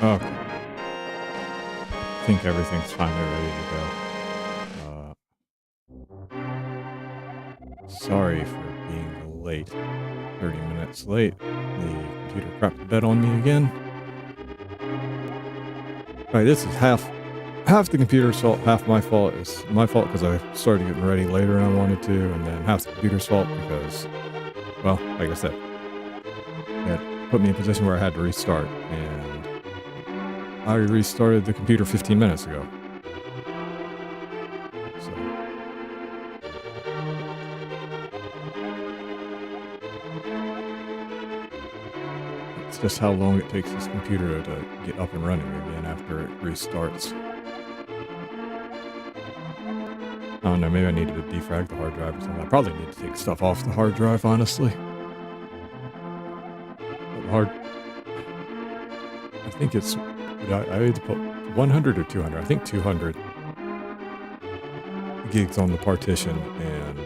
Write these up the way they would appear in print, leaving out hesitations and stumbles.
Okay. I think everything's finally ready to go. Sorry for being late. 30 minutes late. The computer crapped the bed on me again. Alright, this is half the computer's fault, half my fault. It's my fault because I started getting ready later than I wanted to, and then half the computer's fault because, well, like I said, it put me in a position where I had to restart, and I restarted the computer 15 minutes ago. So, it's just how long it takes this computer to get up and running again after it restarts. I don't know, maybe I needed to defrag the hard drive or something. I probably need to take stuff off the hard drive, honestly. But I think it's, I had to put 100 or 200, I think 200 gigs on the partition, and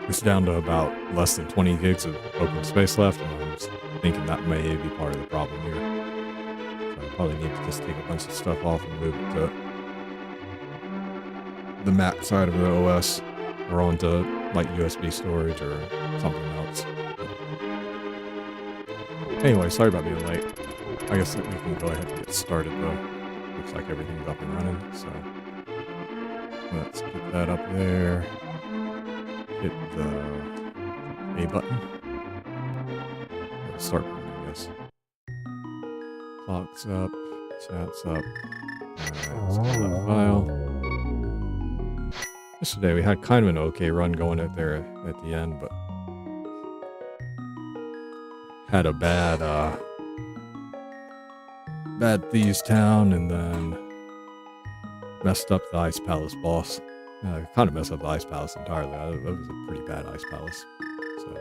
it's down to about less than 20 gigs of open space left, and I'm just thinking that may be part of the problem here. So I probably need to just take a bunch of stuff off and move it to the Mac side of the OS, or onto like USB storage or something else. Anyway, sorry about being late. I guess we can go ahead and get started though. Looks like everything's up and running, so let's get that up there. Hit the A button. Start button, I guess. Clock's up, chat's up. Alright, let's get that file. Yesterday we had kind of an okay run going out there at the end, but had a bad Thieves Town, and then messed up the Ice Palace boss. Kind of messed up the Ice Palace entirely. It was a pretty bad Ice Palace. So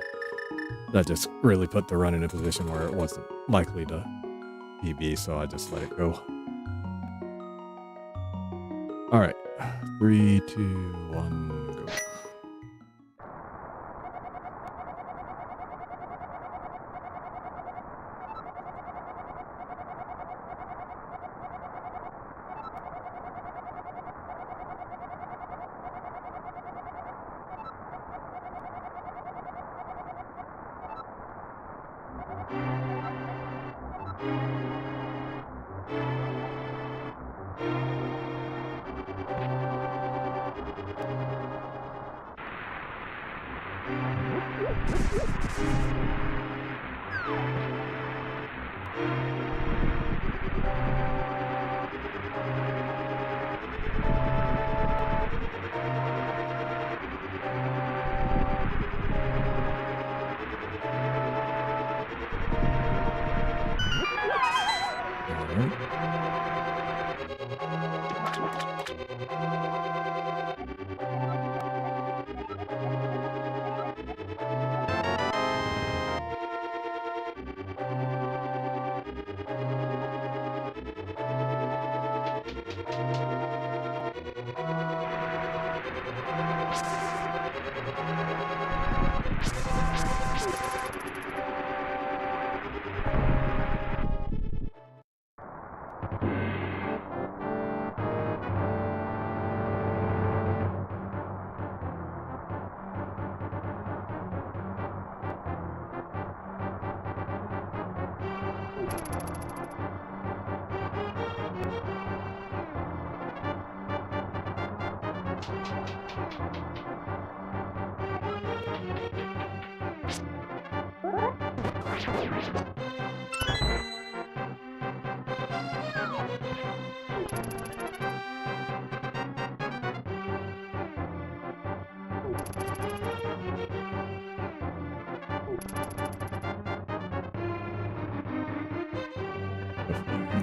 that just really put the run in a position where it wasn't likely to PB, so I just let it go. Alright. 3, 2, 1, go.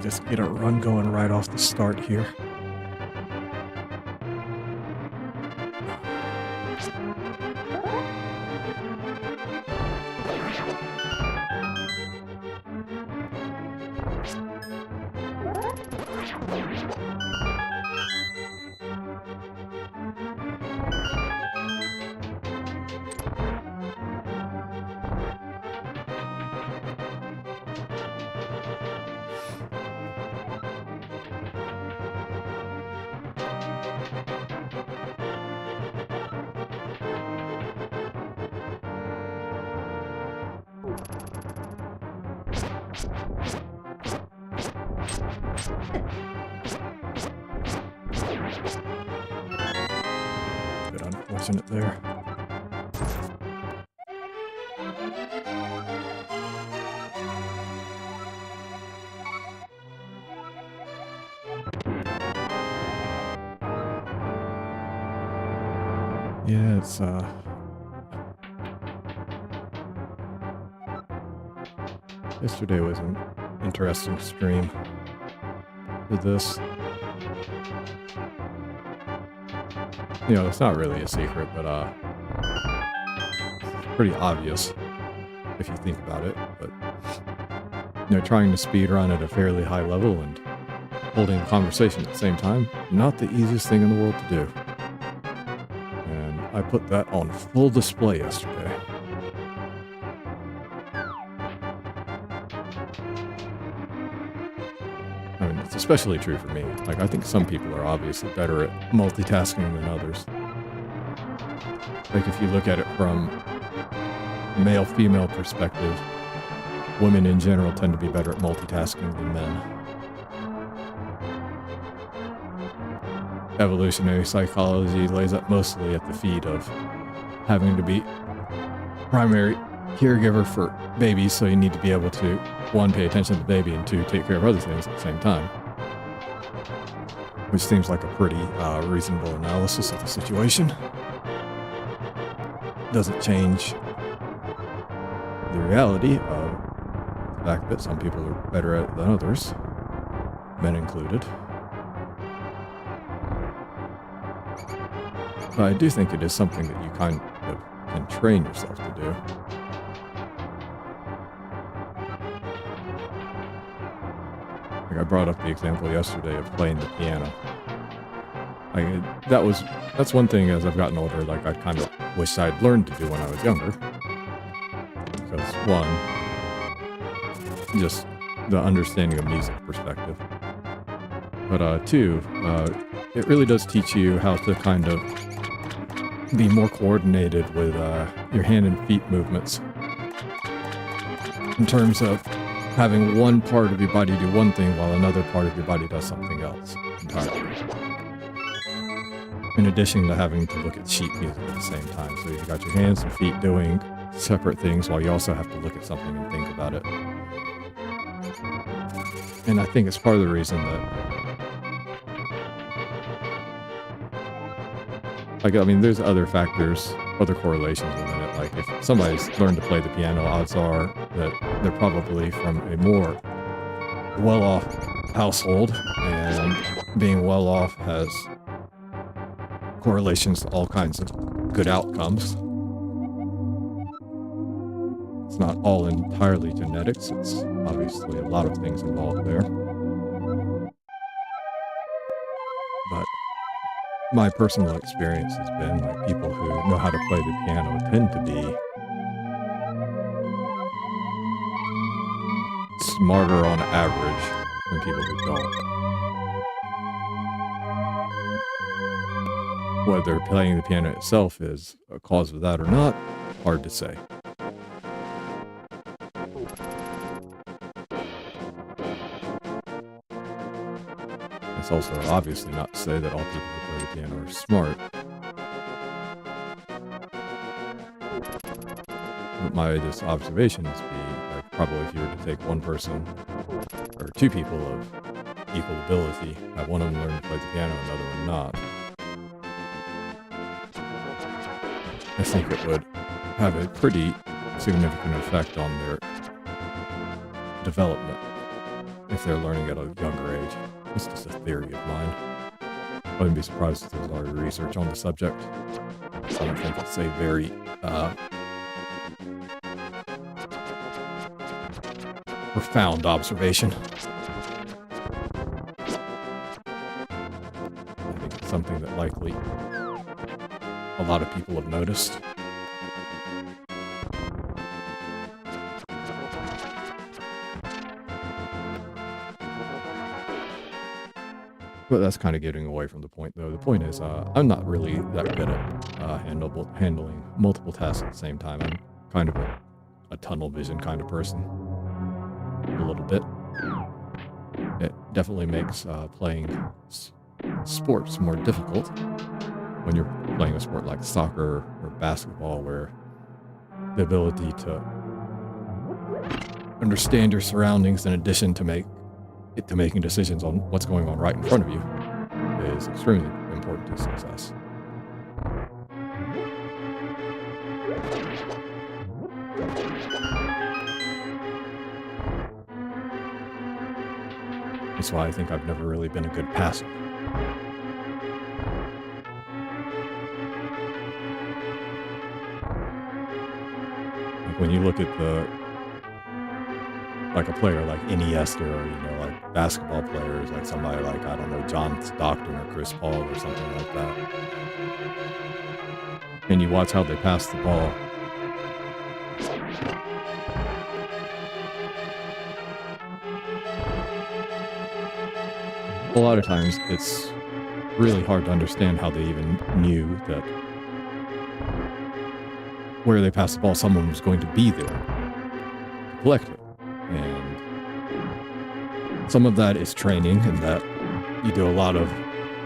Just get a run going right off the start here. Bit unfortunate there. Yeah, it's yesterday was an interesting stream for this. You know, it's not really a secret, but it's pretty obvious if you think about it. But you know, trying to speed run at a fairly high level and holding a conversation at the same time, not the easiest thing in the world to do. And I put that on full display yesterday. I mean, it's especially true for me. Like, I think some people are obviously better at multitasking than others. Like, if you look at it from male-female perspective, women in general tend to be better at multitasking than men. Evolutionary psychology lays up mostly at the feet of having to be primary caregiver for babies, so you need to be able to, one, pay attention to the baby, and two, take care of other things at the same time. Which seems like a pretty reasonable analysis of the situation. Doesn't change the reality of the fact that some people are better at it than others, men included. But I do think it is something that you kind of can train yourself to do. Like, I brought up the example yesterday of playing the piano. Like, that's one thing as I've gotten older, like, I kind of wish I'd learned to do when I was younger. Because, one, just the understanding of music perspective. But two, it really does teach you how to kind of be more coordinated with your hand and feet movements. In terms of having one part of your body do one thing while another part of your body does something else entirely. In addition to having to look at sheet music at the same time. So you've got your hands and feet doing separate things while you also have to look at something and think about it. And I think it's part of the reason that, like, I mean, there's other factors, other correlations within it. Like, if somebody's learned to play the piano, odds are that they're probably from a more well-off household, and being well-off has correlations to all kinds of good outcomes. It's not all entirely genetics. It's obviously a lot of things involved there. But my personal experience has been, like, people who know how to play the piano tend to be smarter on average than people who don't. Whether playing the piano itself is a cause of that or not, hard to say. It's also obviously not to say that all people who play the piano are smart. But my just observations be, like, probably if you were to take one person or two people of equal ability, have one of them learn to play the piano, another one not, I think it would have a pretty significant effect on their development if they're learning at a younger age. It's just a theory of mine. I wouldn't be surprised if there's already research on the subject. I don't think it's a very profound observation. I think it's something that likely a lot of people have noticed. But that's kind of getting away from the point, though. The point is, I'm not really that good at handling multiple tasks at the same time. I'm kind of a tunnel vision kind of person. A little bit. It definitely makes playing sports more difficult when you're playing a sport like soccer or basketball, where the ability to understand your surroundings in addition to making decisions on what's going on right in front of you is extremely important to success. That's why I think I've never really been a good passer. Like when you look at like a player like Iniesta, or like basketball players, like somebody like, I don't know, John Stockton or Chris Paul or something like that, and you watch how they pass the ball, a lot of times it's really hard to understand how they even knew that where they passed the ball, someone was going to be there to collect it. And some of that is training, and that you do a lot of,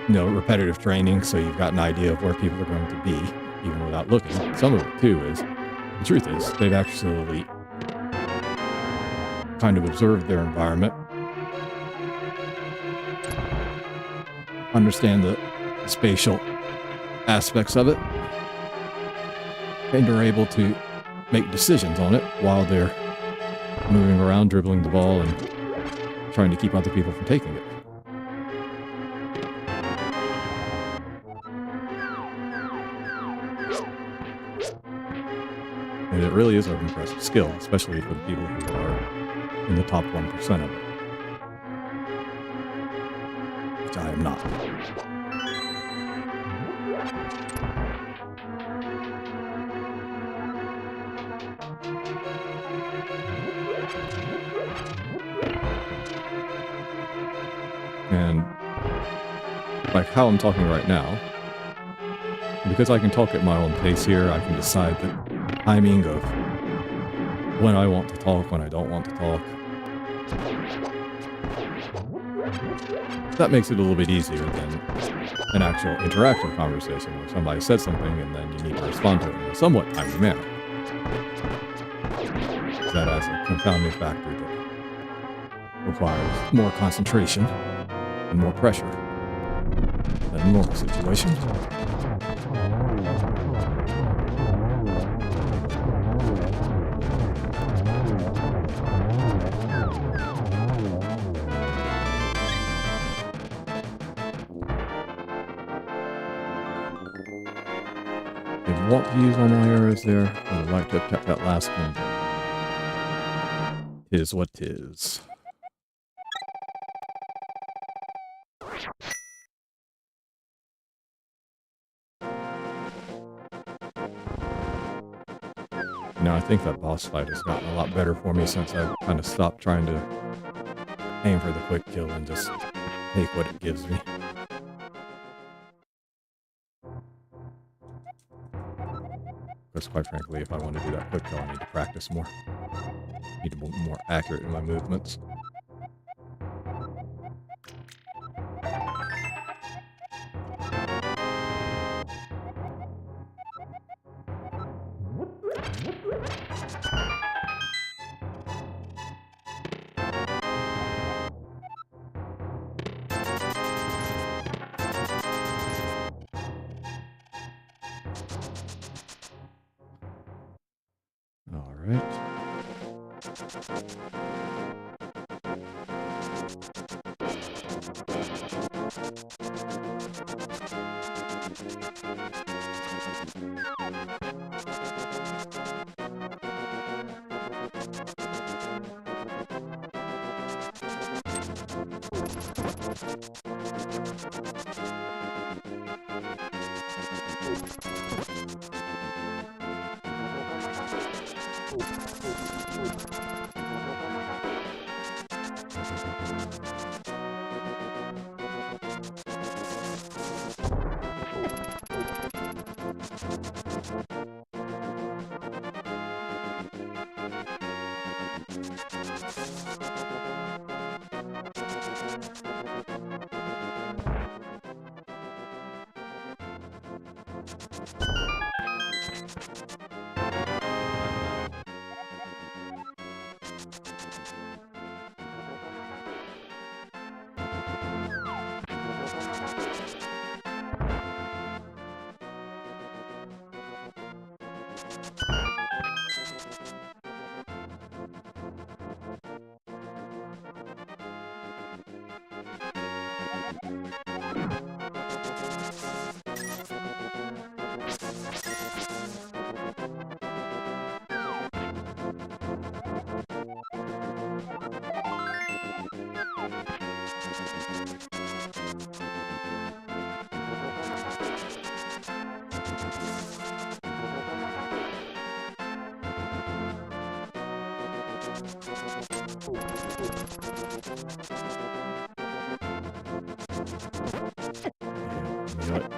repetitive training, so you've got an idea of where people are going to be, even without looking. Some of it, too, is, the truth is, they've actually kind of observed their environment, understand the spatial aspects of it, and are able to make decisions on it while they're moving around, dribbling the ball, and trying to keep other people from taking it. And it really is an impressive skill, especially for the people who are in the top 1% of it. Which I am not. And like how I'm talking right now, because I can talk at my own pace here, I can decide the timing of when I want to talk, when I don't want to talk. That makes it a little bit easier than an actual interactive conversation where somebody said something and then you need to respond to it in a somewhat timely manner. That has a confounding factor that requires more concentration and more pressure than a normal situation. Didn't want to use all my arrows there. I would like to have kept that last one. Tis what tis. I think that boss fight has gotten a lot better for me since I kind of stopped trying to aim for the quick kill and just take what it gives me. Because quite frankly, if I want to do that quick kill, I need to practice more. I need to be more accurate in my movements.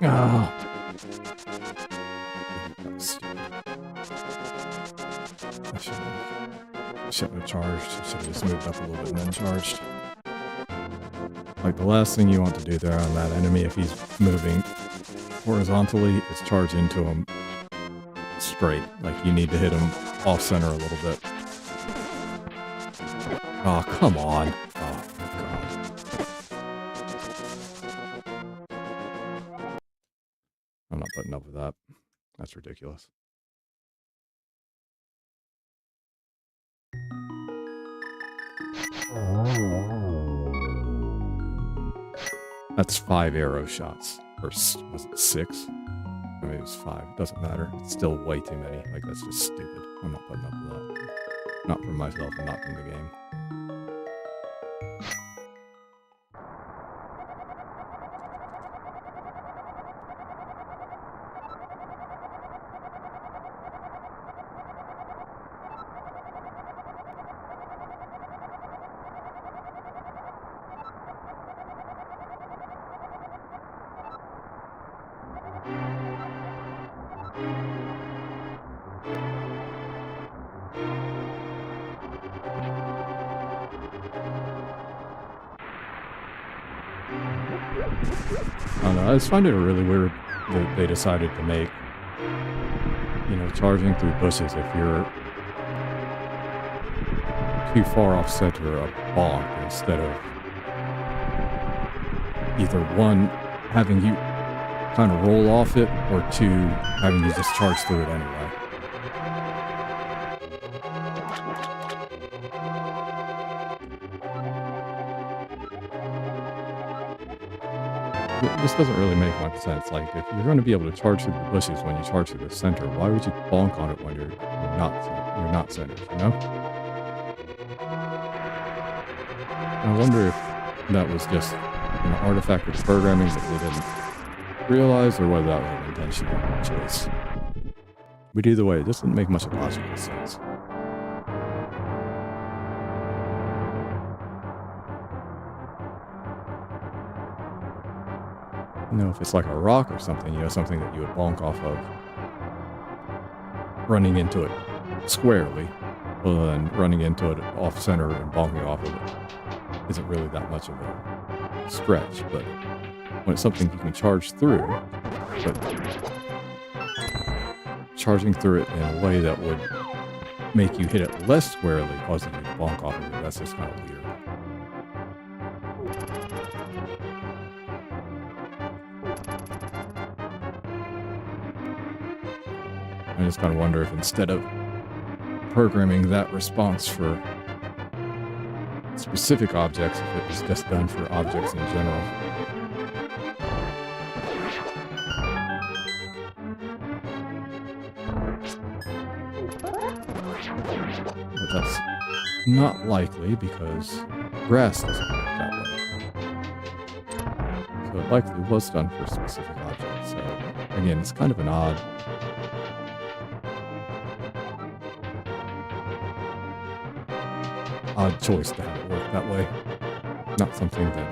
Oh. I shouldn't have charged. I should have just moved up a little bit and then charged. Like, the last thing you want to do there on that enemy, if he's moving horizontally, is charge into him straight. Like, you need to hit him off center a little bit. Oh, come on. Oh, God. I'm not putting up with that. That's ridiculous. That's 5 arrow shots. Or was it 6? I mean, it was 5. Doesn't matter. It's still way too many. Like, that's just stupid. I'm not putting up with that. Not for myself and not from the game. I don't know, I just find it really weird that they decided to make, you know, charging through bushes if you're too far off center a bonk instead of either one, having you kind of roll off it, or two, having you just charge through it anyway. This doesn't really make much sense. Like, if you're going to be able to charge through the bushes when you charge through the center, why would you bonk on it when you're not centered, you know? I wonder if that was just an artifact of programming that they didn't realize, or whether that was an intentional choice. But either way, it just didn't make much logical sense. You know, if it's like a rock or something, you know, something that you would bonk off of, running into it squarely, other than running into it off center and bonking off of it isn't really that much of a stretch. But when it's something you can charge through, but charging through it in a way that would make you hit it less squarely, causing you to bonk off of it, that's just kind of weird. I just kind of wonder if instead of programming that response for specific objects, if it was just done for objects in general. But that's not likely because grass doesn't work that way. So it likely was done for specific objects. So again, it's kind of an odd choice to have it work that way. Not something that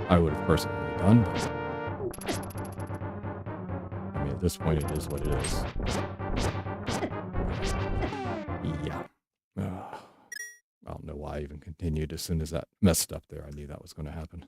I would have personally done, but I mean, at this point, it is what it is. Yeah. I don't know why I even continued. As soon as that messed up there, I knew that was going to happen.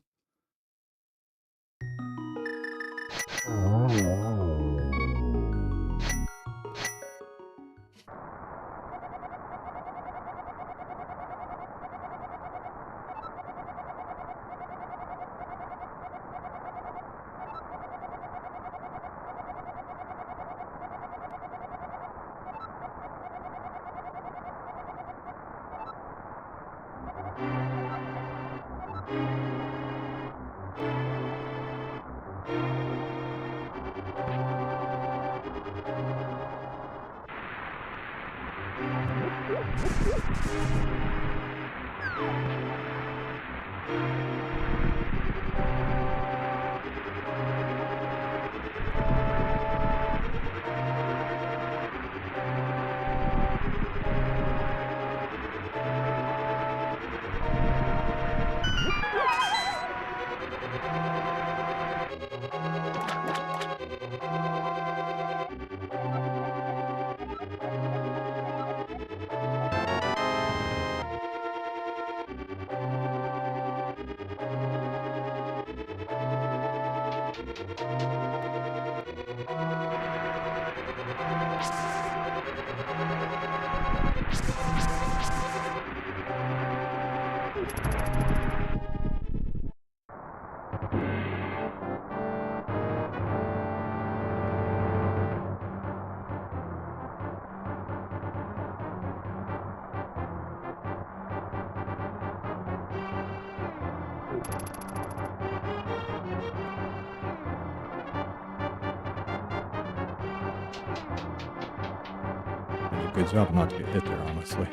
Good job not to get hit there, honestly.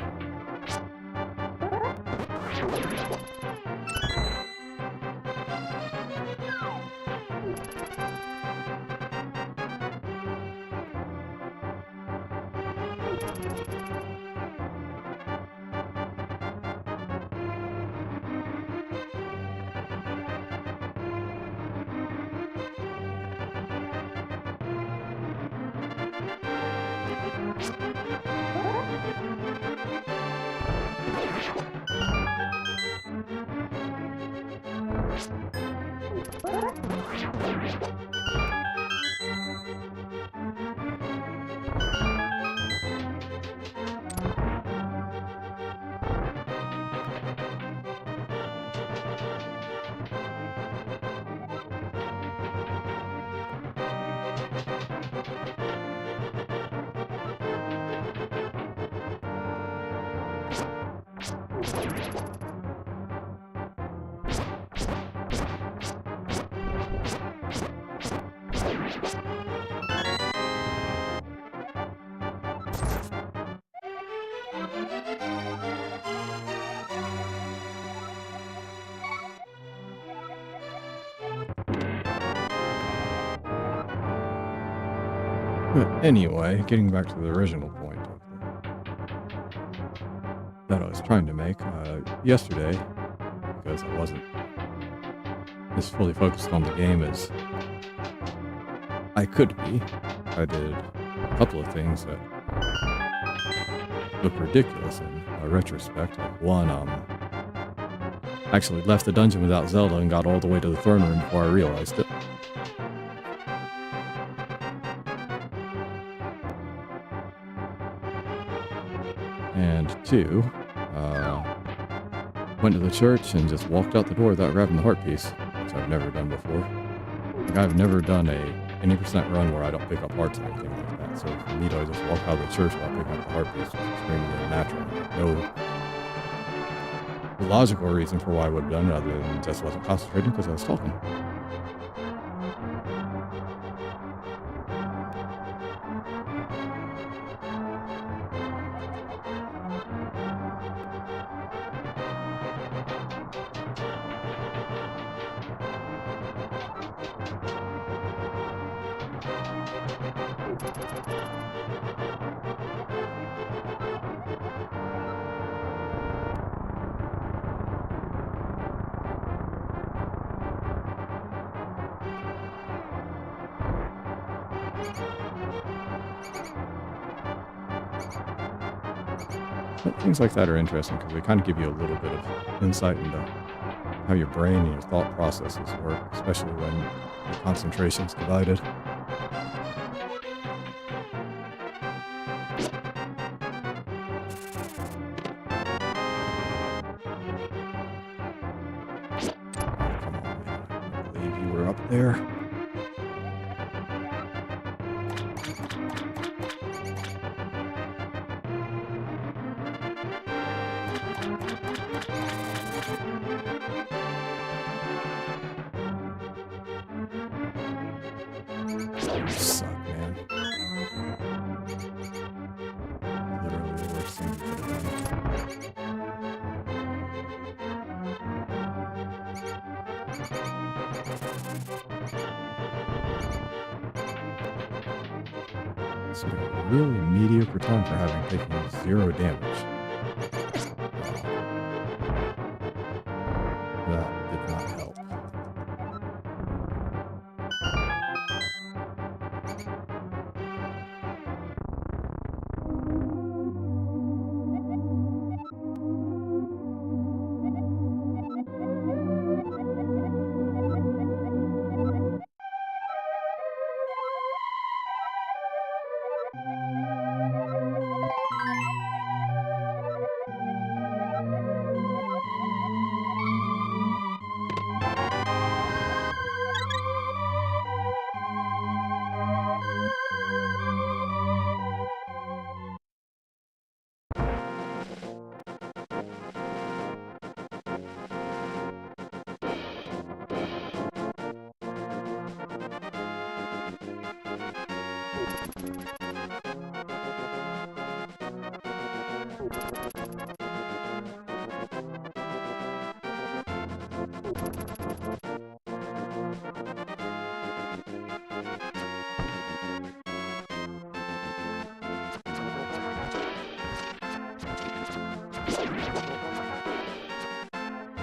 But anyway, getting back to the original point that I was trying to make yesterday, because I wasn't as fully focused on the game as I could be, I did a couple of things that look ridiculous in retrospect. Like one, actually left the dungeon without Zelda and got all the way to the throne room before I realized it. And two, went to the church and just walked out the door without grabbing the heart piece, which I've never done before. Like, I've never done any percent run where I don't pick up hearts or anything like that. So for me to just walk out of the church while picking up the heart piece was extremely unnatural. No logical reason for why I would have done it other than just wasn't concentrating because I was talking. But things like that are interesting because they kind of give you a little bit of insight into how your brain and your thought processes work, especially when your concentration's divided. Come on, man. I can't believe you were up there. You suck, man. Literally the worst thing you could have done. So a really mediocre time for having taken 0 damage. That did not help.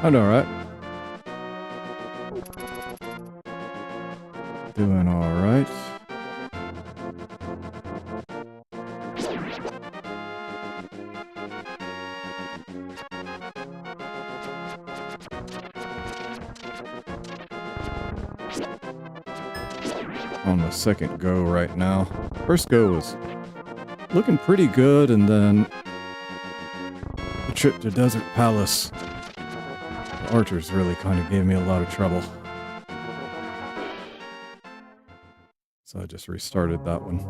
I'm alright. Doing alright. On the second go right now. First go was looking pretty good, and then the trip to Desert Palace. The archers really kind of gave me a lot of trouble. So I just restarted that one.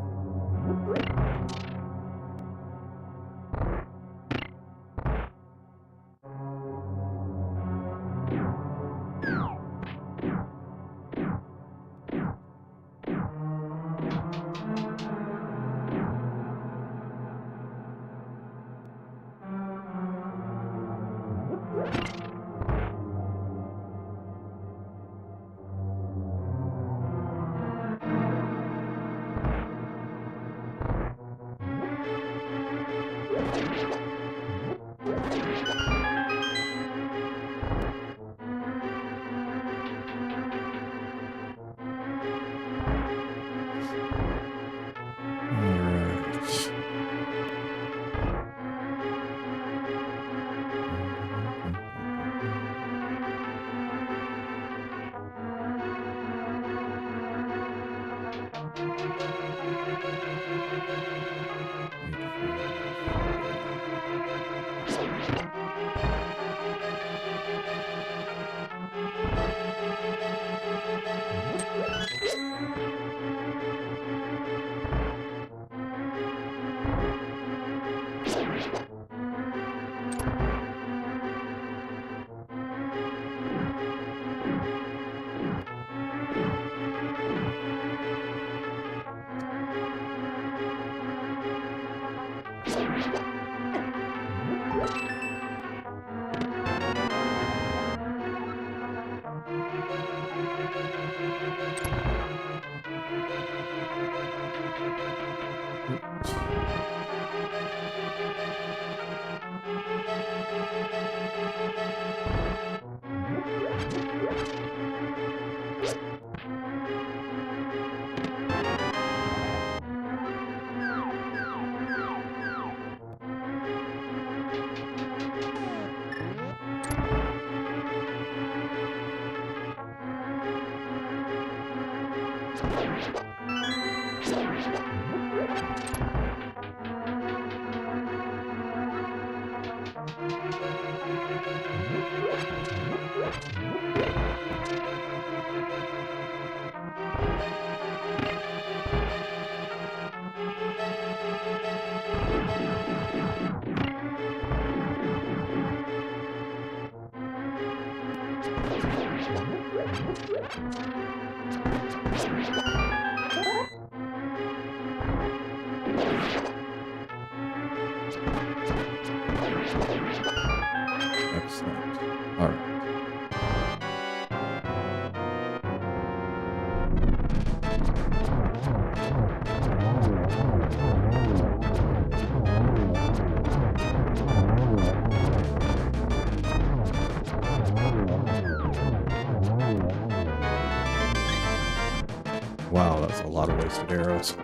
That's a lot of wasted arrows.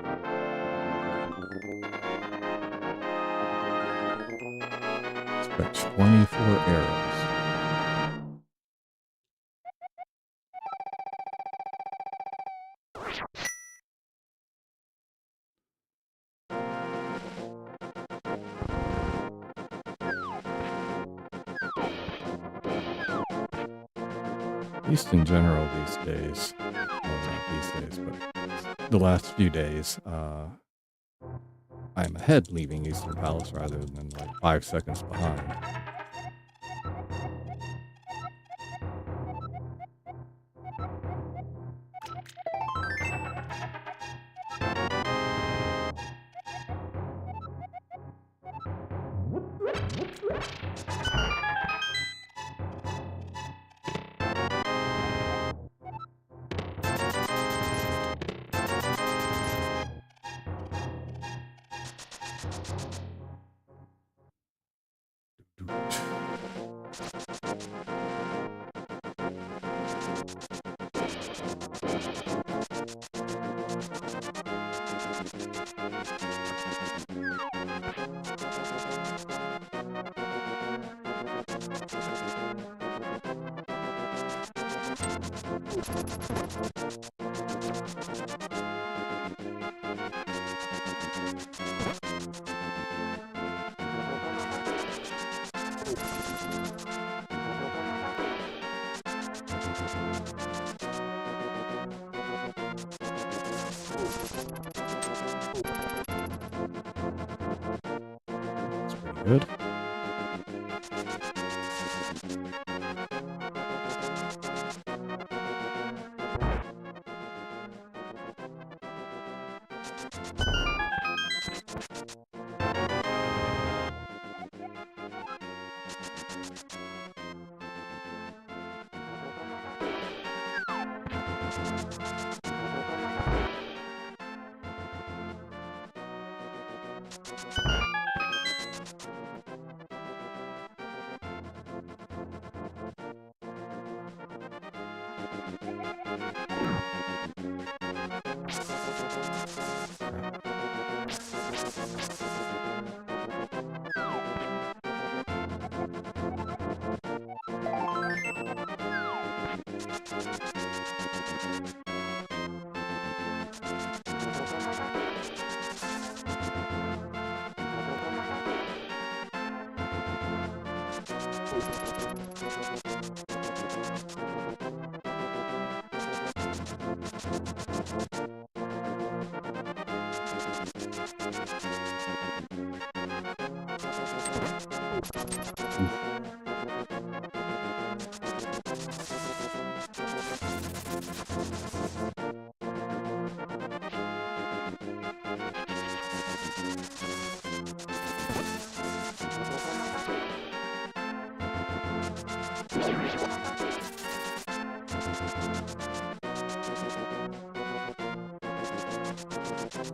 Spent 24 arrows. At least in general these days, well, not these days, but the last few days, I'm ahead leaving Eastern Palace rather than like 5 seconds behind. That's pretty good.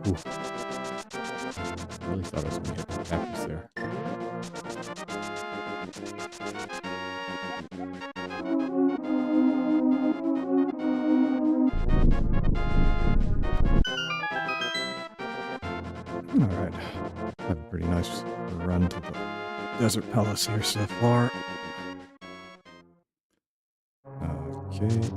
Ooh. I really thought I was going to hit the cactus there. Alright. Have a pretty nice run to the Desert Palace here so far. Okay.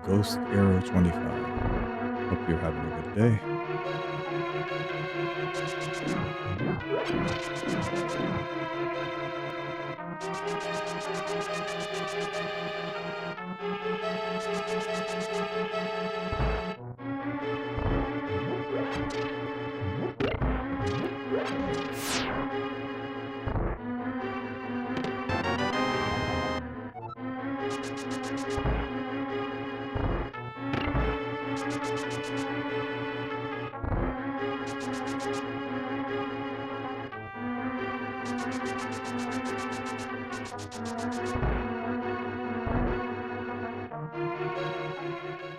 Ghost Arrow 25. Hope you're having a good day.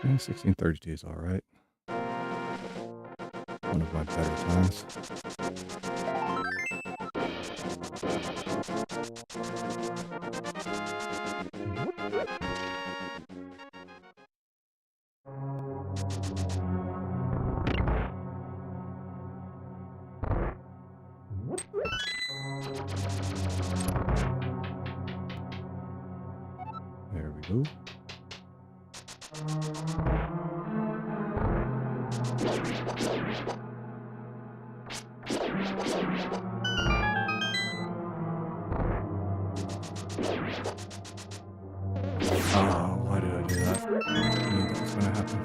Yeah, 1632 is all right. One of my better times. There we go. Oh, why did I do that? I knew that was going to happen.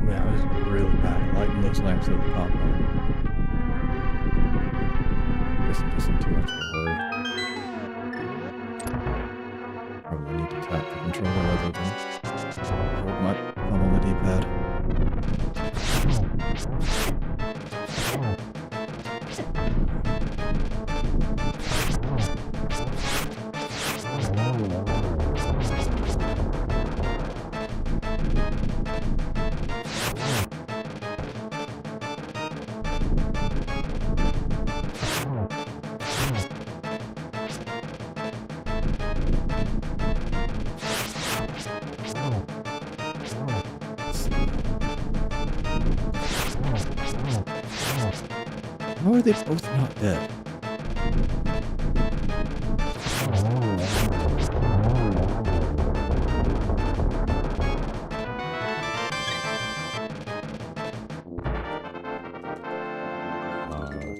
Man, I was really bad at lighting those lamps at the top. Guess I'm just in too much of a hurry. Probably need to tap the controller rather than hold my thumb on the D-pad. How are they both not dead?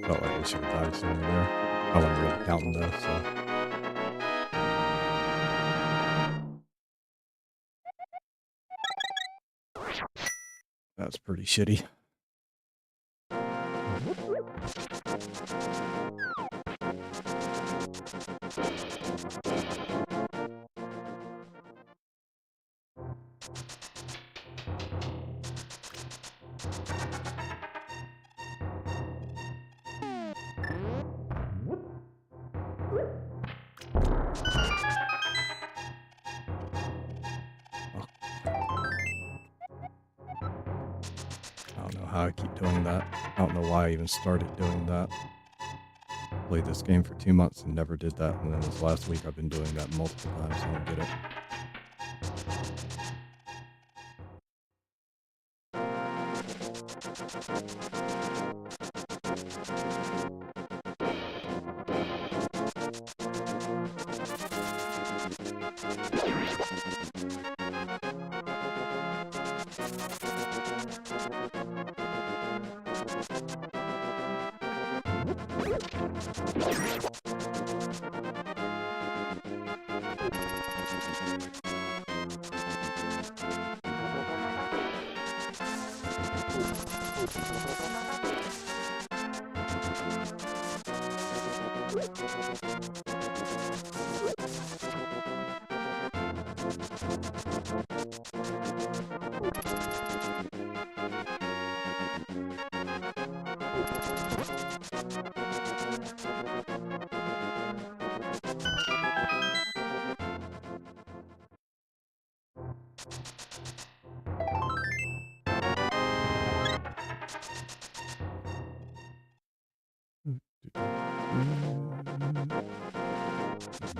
Felt like they should have died somewhere there. I wasn't really counting though, so. That's pretty shitty. I don't know how I keep doing that. I don't know why I even started doing that. Played this game for 2 months and never did that, and then this last week I've been doing that multiple times. I don't get it.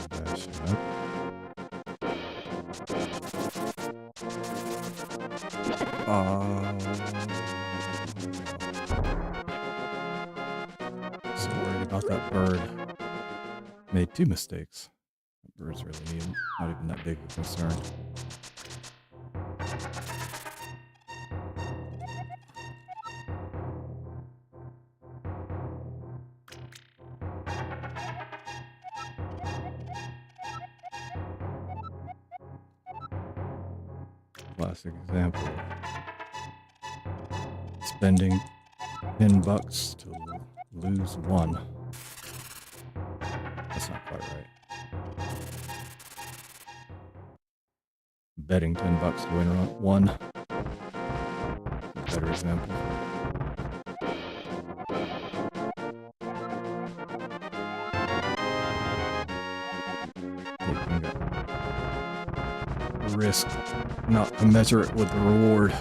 Dash it up. So worried about that bird. Made 2 mistakes. That bird's really not even that big a concern. Classic example of spending $10 to lose 1. That's not quite right. Betting $10 to win 1. Better example. Taking a risk not to measure it with the reward.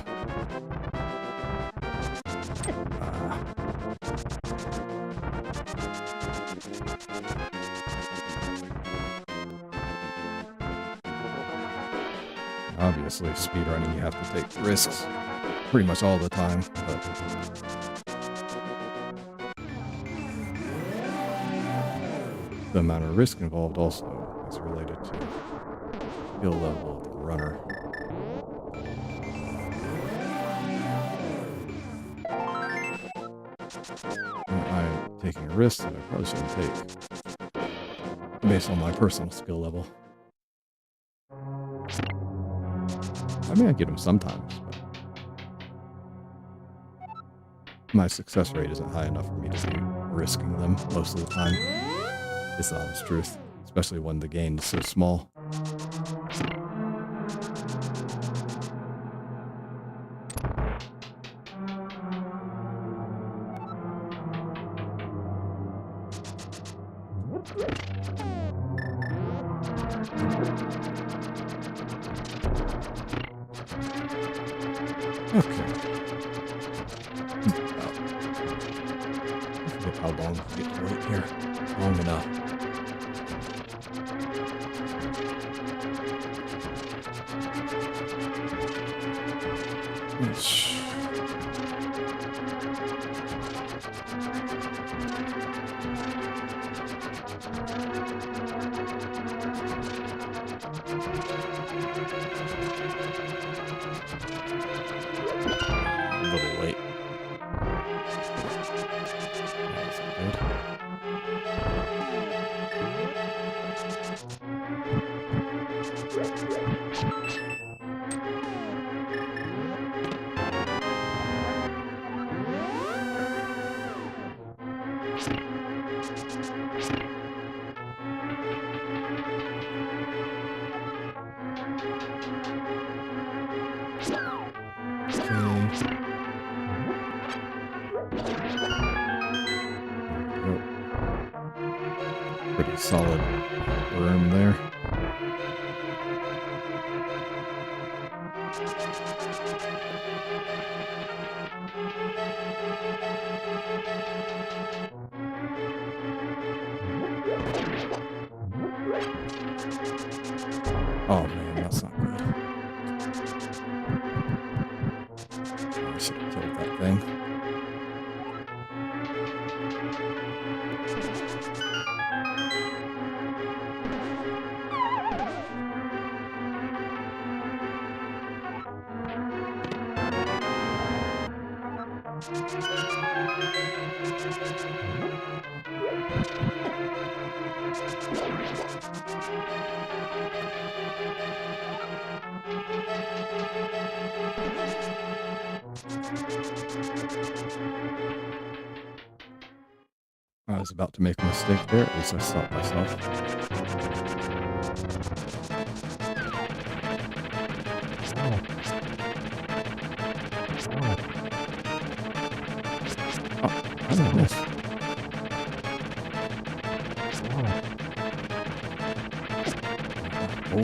Obviously, speedrunning, you have to take risks pretty much all the time, but the amount of risk involved also is related to skill level of the runner. I'm taking a risk that I probably shouldn't take based on my personal skill level. I mean, I get them sometimes, but my success rate isn't high enough for me to be risking them most of the time. It's the honest truth, especially when the gain is so small. Okay. I forget how long we get to wait here. Long enough. A little late. That's good. Pretty solid room there. Oh man, that's not good. I should have killed that thing. I was about to make a mistake there, at least I stopped myself. Oh, how did I miss? Oh.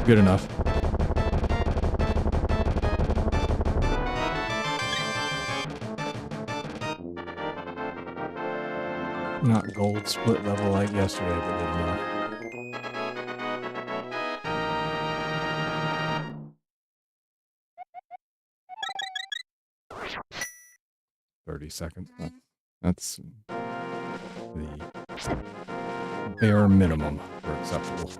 Good enough. Not gold split level like yesterday, but good enough. 30 seconds. That's the bare minimum for acceptable.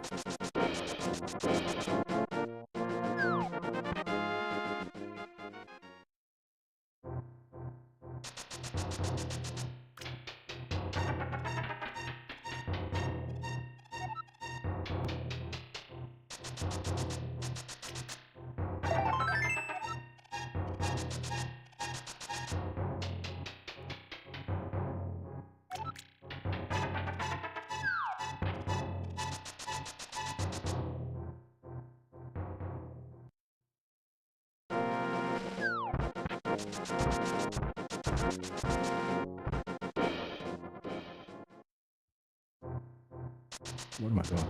What am I doing?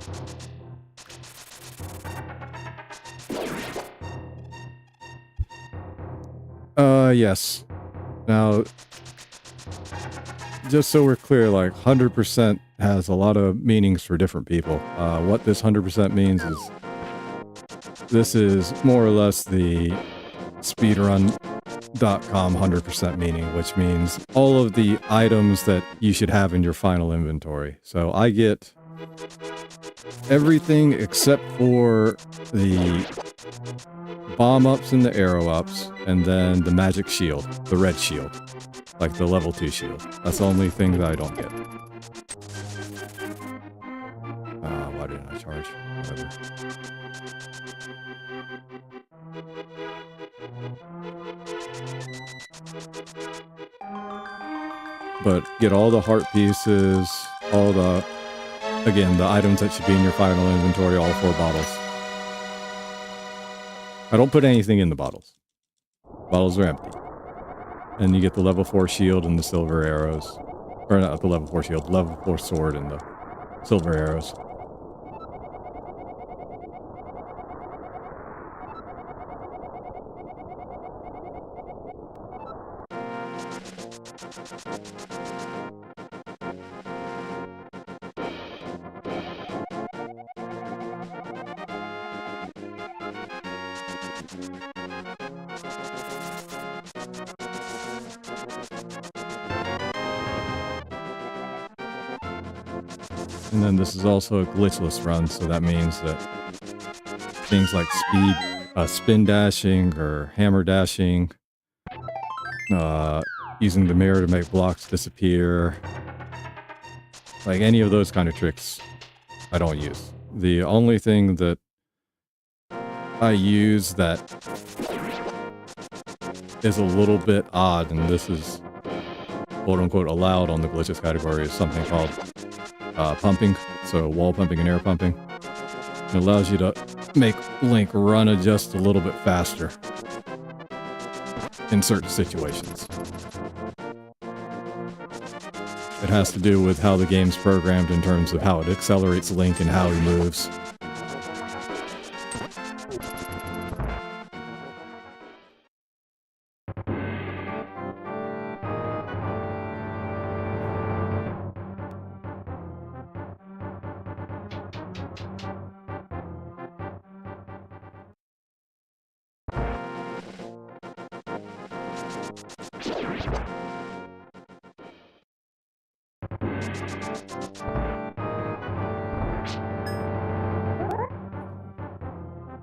Yes. Now, just so we're clear, like 100% has a lot of meanings for different people. What this 100% means is this is more or less the speedrun.com 100% meaning, which means all of the items that you should have in your final inventory. So I get everything except for the bomb ups and the arrow ups, and then the magic shield, the red shield, like the level 2 shield. That's the only thing that I don't get. Why didn't I charge? Whatever. But get all the heart pieces, all the, again, the items that should be in your final inventory, all 4 bottles. I don't put anything in the bottles. Bottles are empty. And you get the level 4 shield and the silver arrows. Or not the level 4 shield, level 4 sword and the silver arrows. And then this is also a glitchless run, so that means that things like spin dashing or hammer dashing, using the mirror to make blocks disappear, like any of those kind of tricks, I don't use. The only thing that I use that is a little bit odd, and this is quote-unquote allowed on the glitches category, is something called pumping, so wall pumping and air pumping. It allows you to make Link run just a little bit faster in certain situations. It has to do with how the game's programmed in terms of how it accelerates Link and how he moves.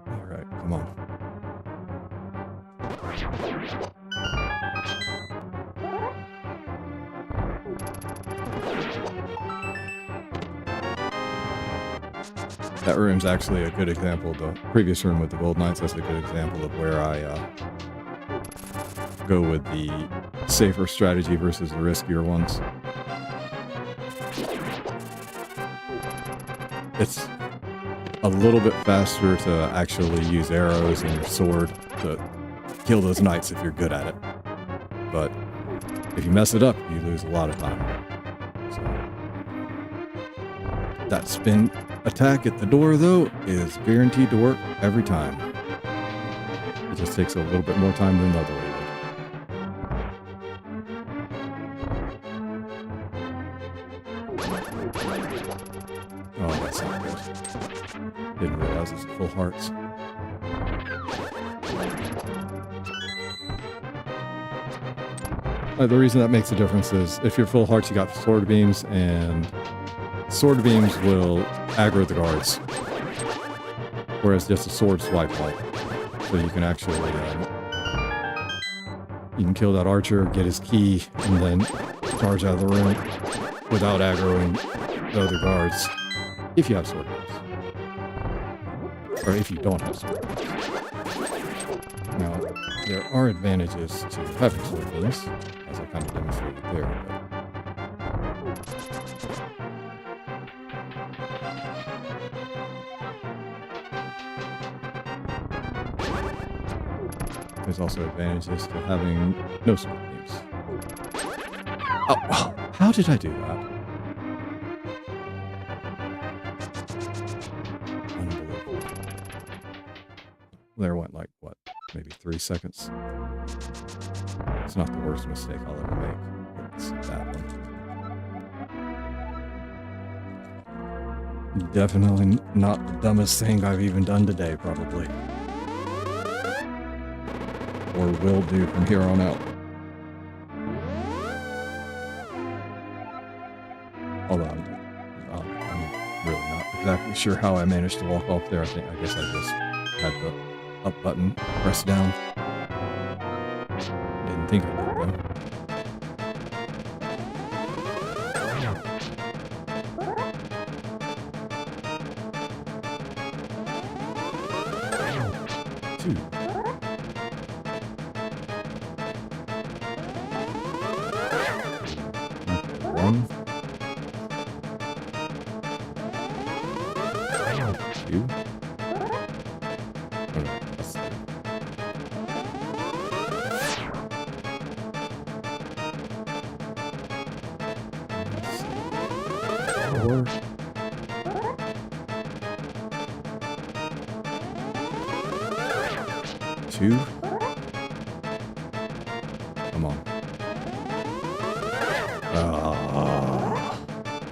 Alright, come on. That room's actually a good example. The previous room with the Gold Knights, that's a good example of where I go with the safer strategy versus the riskier ones. It's a little bit faster to actually use arrows and your sword to kill those knights if you're good at it. But if you mess it up, you lose a lot of time. So, that spin attack at the door, though, is guaranteed to work every time. It just takes a little bit more time than the other way would. hearts. The reason that makes a difference is if you're full hearts, you got sword beams, and sword beams will aggro the guards, whereas just a sword swipe won't. So you can actually you can kill that archer, get his key, and then charge out of the room without aggroing the other guards, if you have sword beams, or if you don't have sword beams. Now, there are advantages to having sword beams, as I kind of demonstrated there. But there's also advantages to having no sword beams. Oh, how did I do that? Unbelievable. There went like, what, maybe 3 seconds? It's not the worst mistake I'll ever make, but it's a bad one. Definitely not the dumbest thing I've even done today, probably. Or will do from here on out. Although I'm really not exactly sure how I managed to walk off there. I guess I just had the up button pressed down. Didn't think I did though. Two. One. Two. Oh, no, that's three. Four. Two. Come on.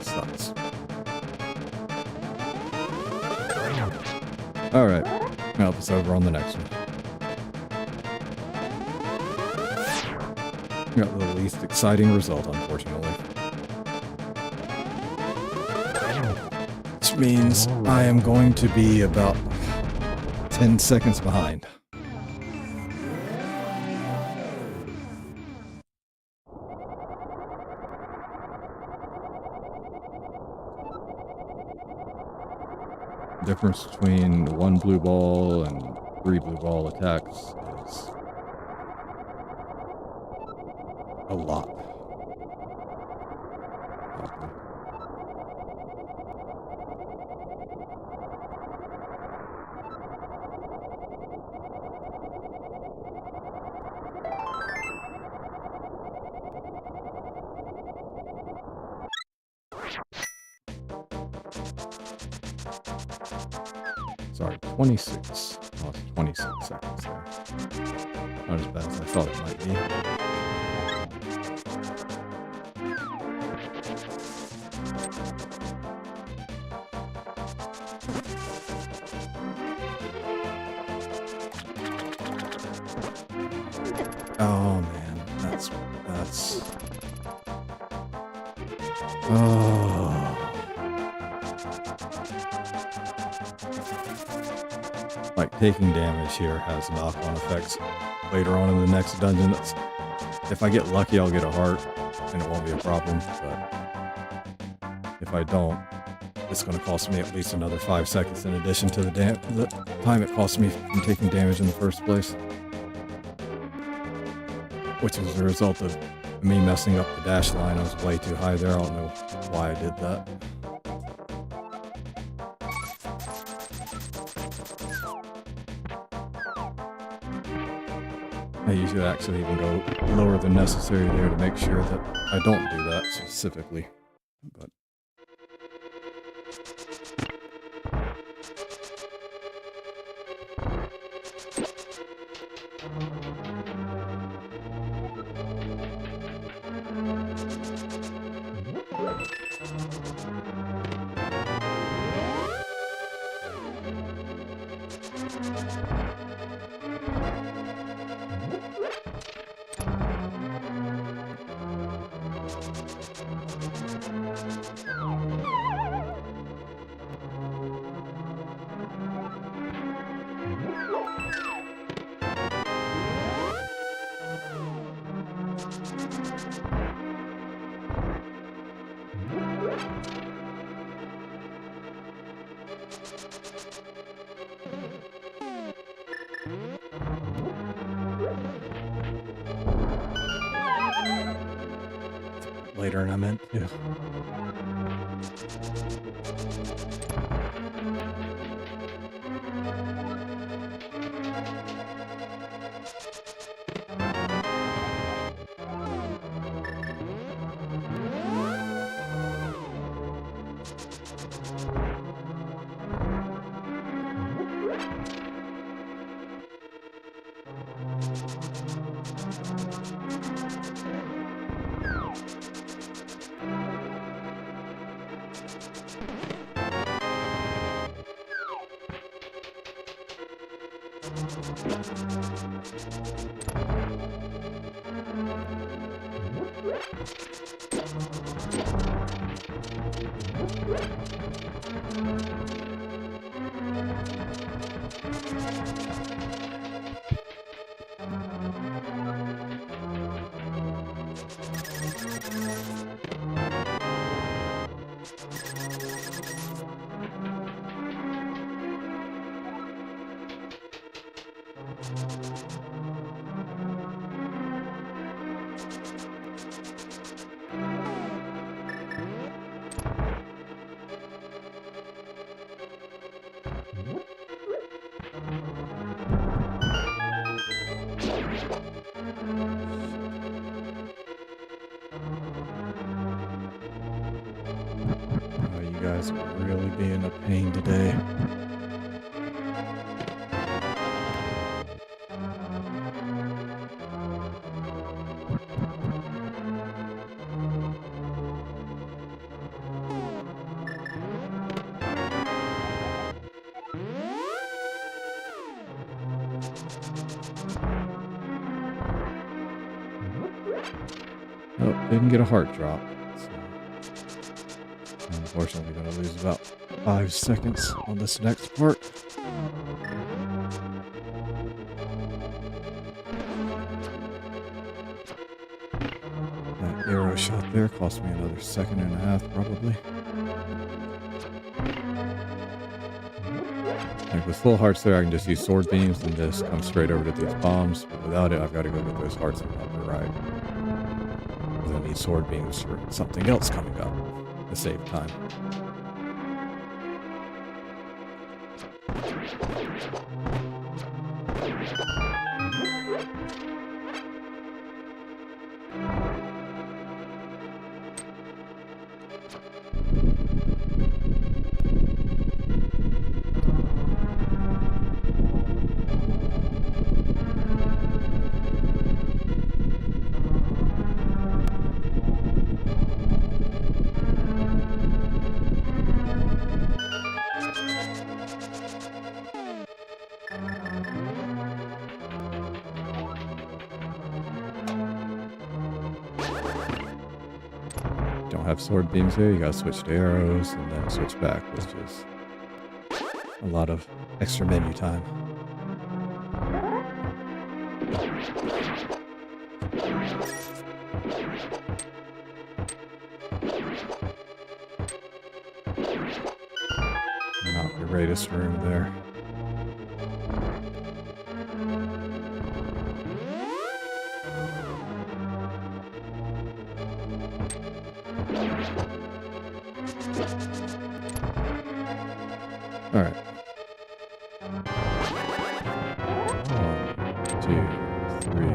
Sucks. Alright. I'll help us over on the next one. Got the least exciting result, unfortunately. Which means I am going to be about 10 seconds behind. The difference between 1 blue ball and 3 blue ball attacks is a lot. Sorry, 26. Lost 26 seconds there. Not as bad as I thought it might be. Oh man, that's oh. Like, taking damage here has knock-on effects later on in the next dungeon. If I get lucky, I'll get a heart, and it won't be a problem, but if I don't, it's going to cost me at least another 5 seconds in addition to the time it cost me from taking damage in the first place. Which is a result of me messing up the dash line. I was way too high there. I don't know why I did that. I usually actually even go lower than necessary there to make sure that I don't do that specifically. But later than I meant to. You guys are really being a pain today. Oh, didn't get a heart drop. Unfortunately, going to lose about 5 seconds on this next part. That arrow shot there cost me another 1.5 seconds, probably. Like with full hearts there, I can just use sword beams and just come straight over to these bombs. But without it, I've got to go get those hearts and on the right. I need sword beams for something else coming up to save time. Don't have sword beams here, you gotta switch to arrows and then switch back, which is a lot of extra menu time. Not the greatest room there. All right. 1, 2, 3,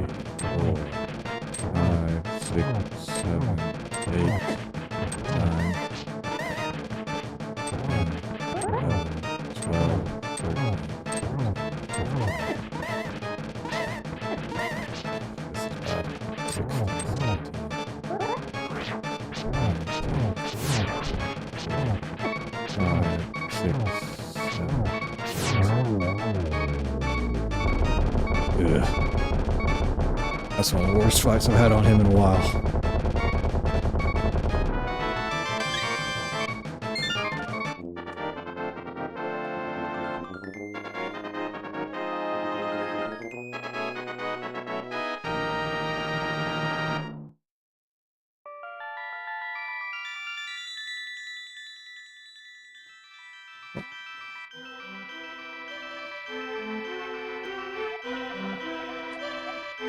4, 5, 6, 7, 8, 9, 10, 11, 12, 13. This is bad. 16, 17. 5, 6. Ugh. That's one of the worst fights I've had on him in a while.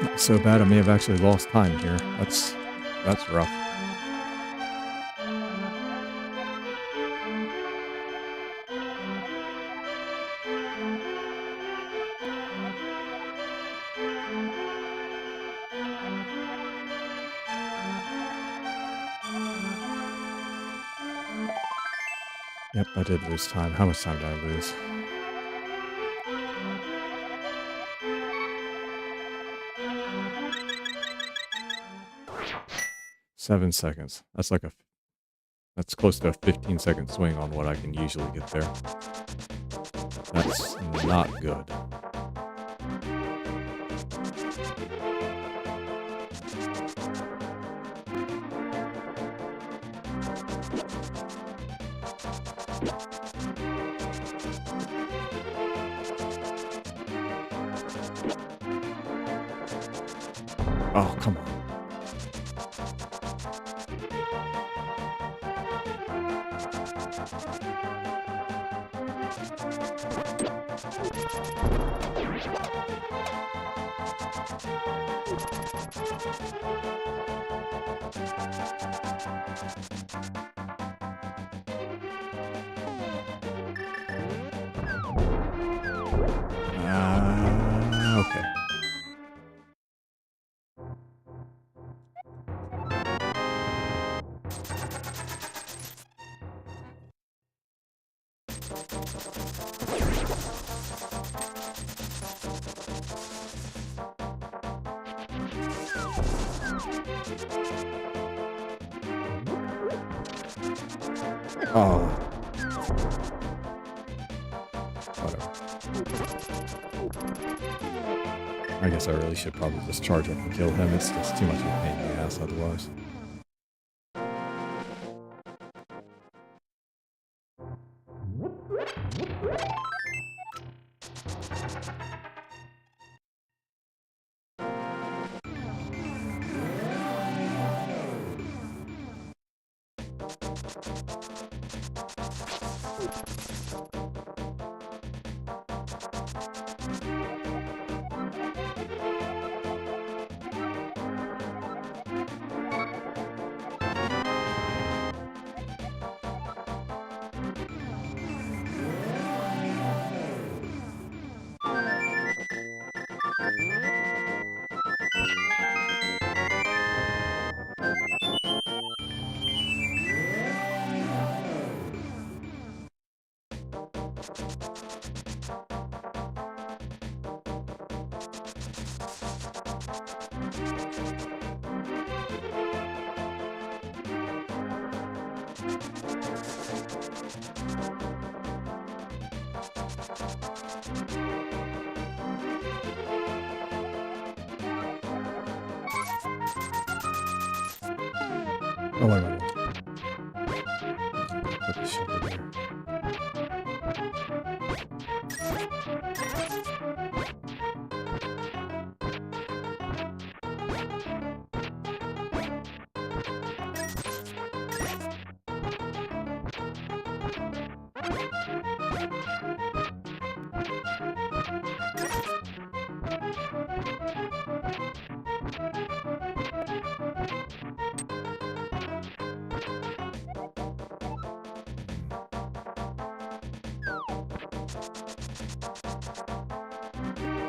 Not so bad, I may have actually lost time here. That's rough. Yep, I did lose time. How much time did I lose? Seven seconds. That's close to a 15-second swing on what I can usually get there. That's not good. Oh, come on. Okay. Oh. Whatever. I guess I really should probably just charge up and kill him. It's just too much of a pain in the ass otherwise. Oh, wait a minute. Put this shit over here.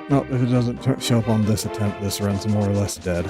No, if it doesn't show up on this attempt, this run's more or less dead.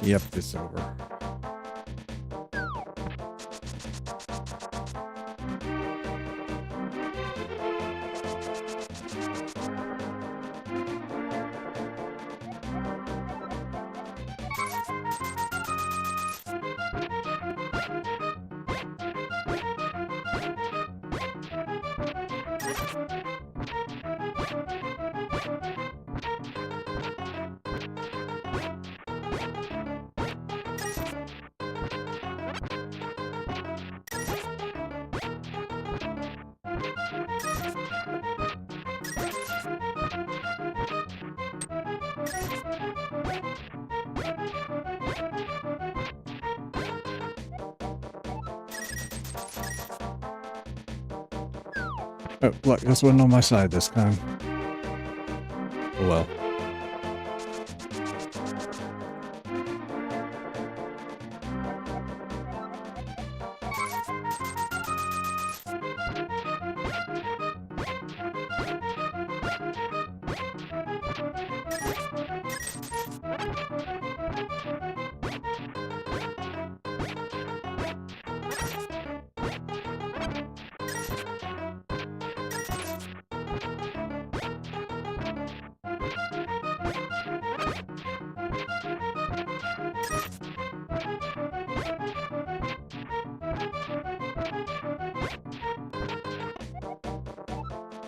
Yep, it's over. Oh, look, this wasn't on my side this time. Oh well.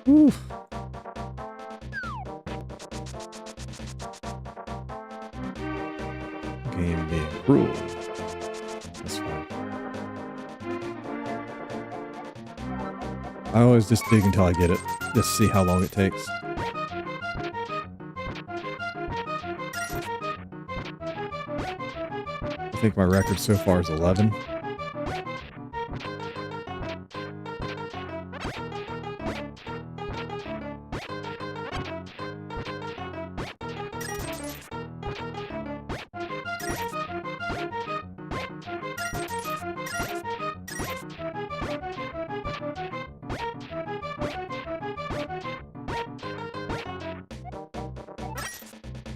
Oof. Game being cruel. That's fine. I always just dig until I get it, just to see how long it takes. I think my record so far is 11.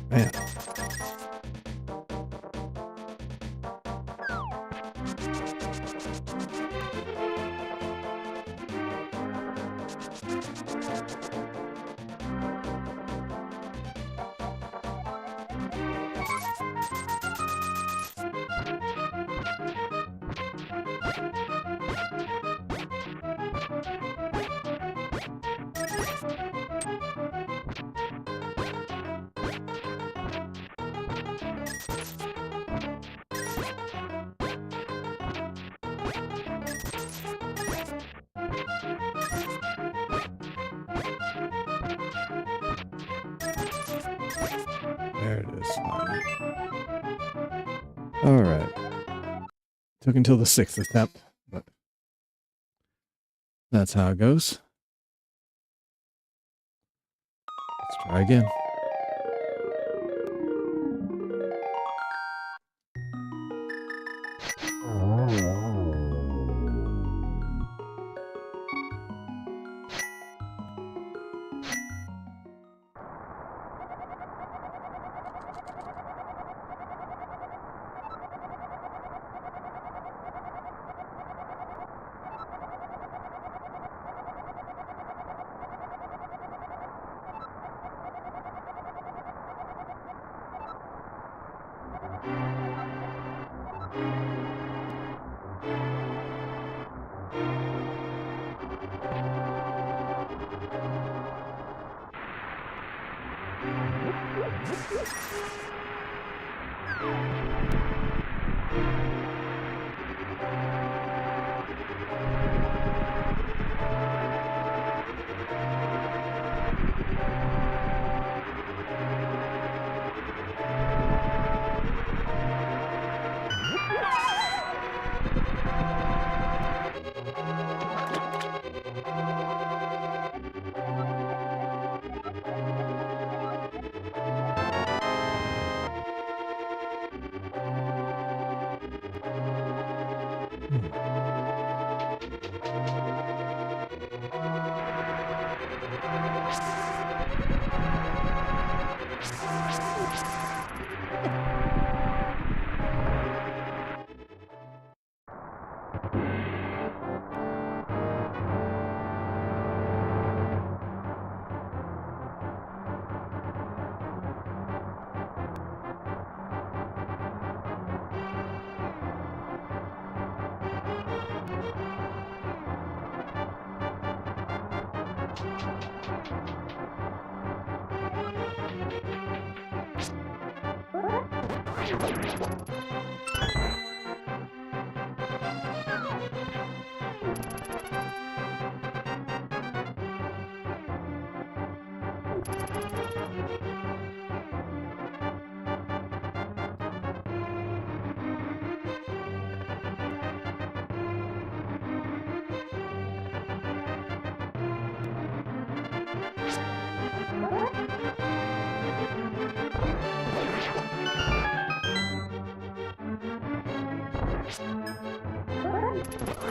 Man. There it is. All right. Took until the 6th attempt, but that's how it goes. Let's try again.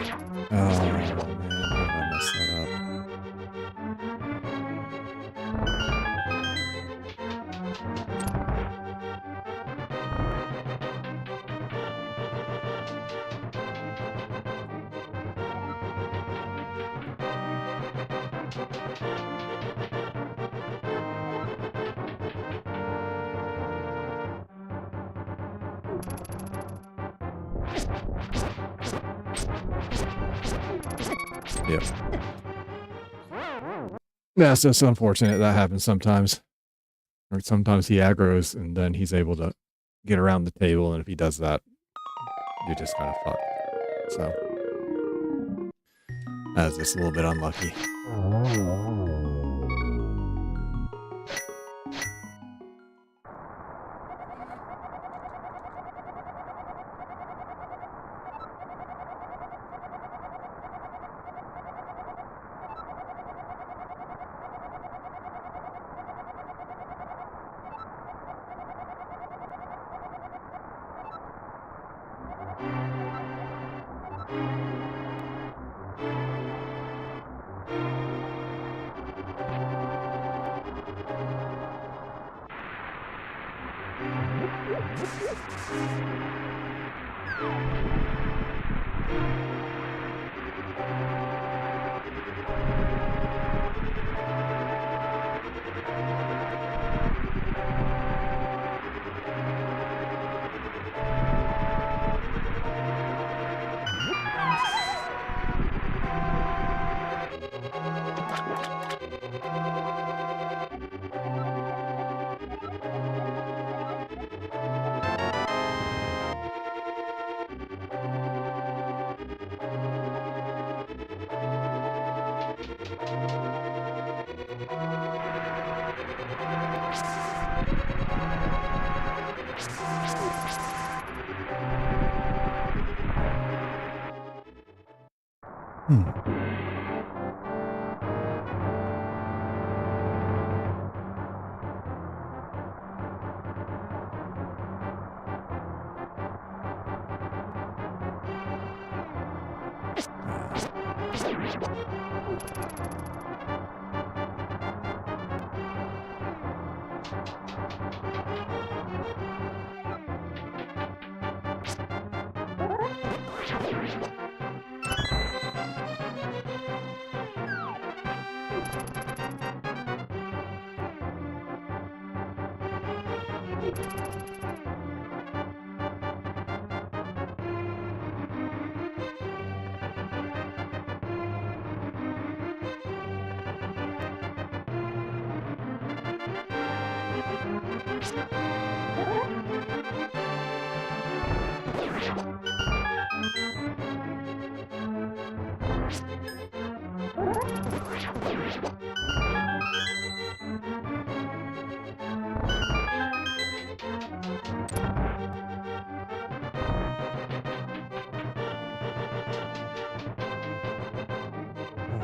Oh man, how did I mess that up? Yep. That's just unfortunate. That happens sometimes. Or sometimes he aggroes and then he's able to get around the table, and if he does that, you're just kind of fucked. So that's just a little bit unlucky.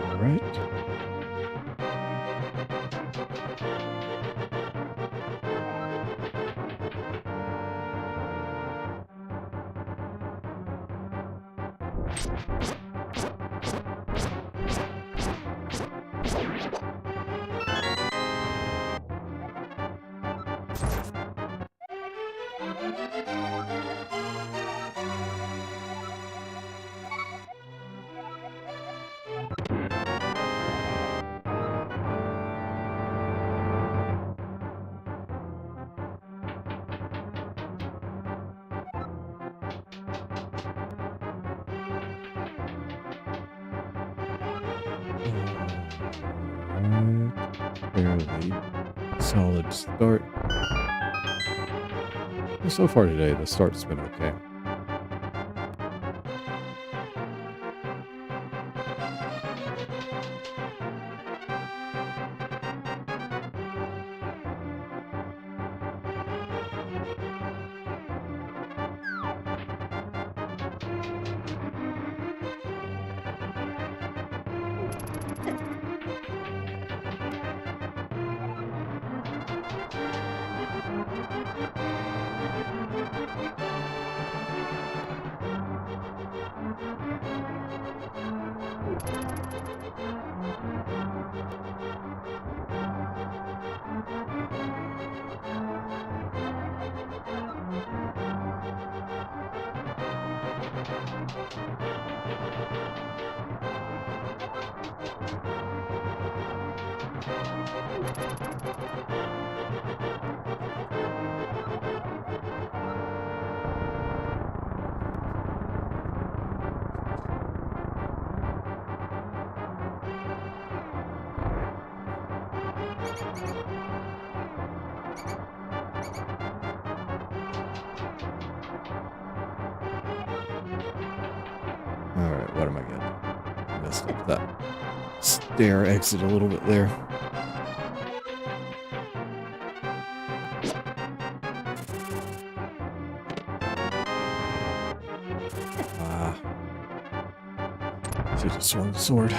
All right. Fairly solid start. So far today, the start's been okay. Alright, what am I getting? Messed up that stair exit a little bit there. Should have swung the sword.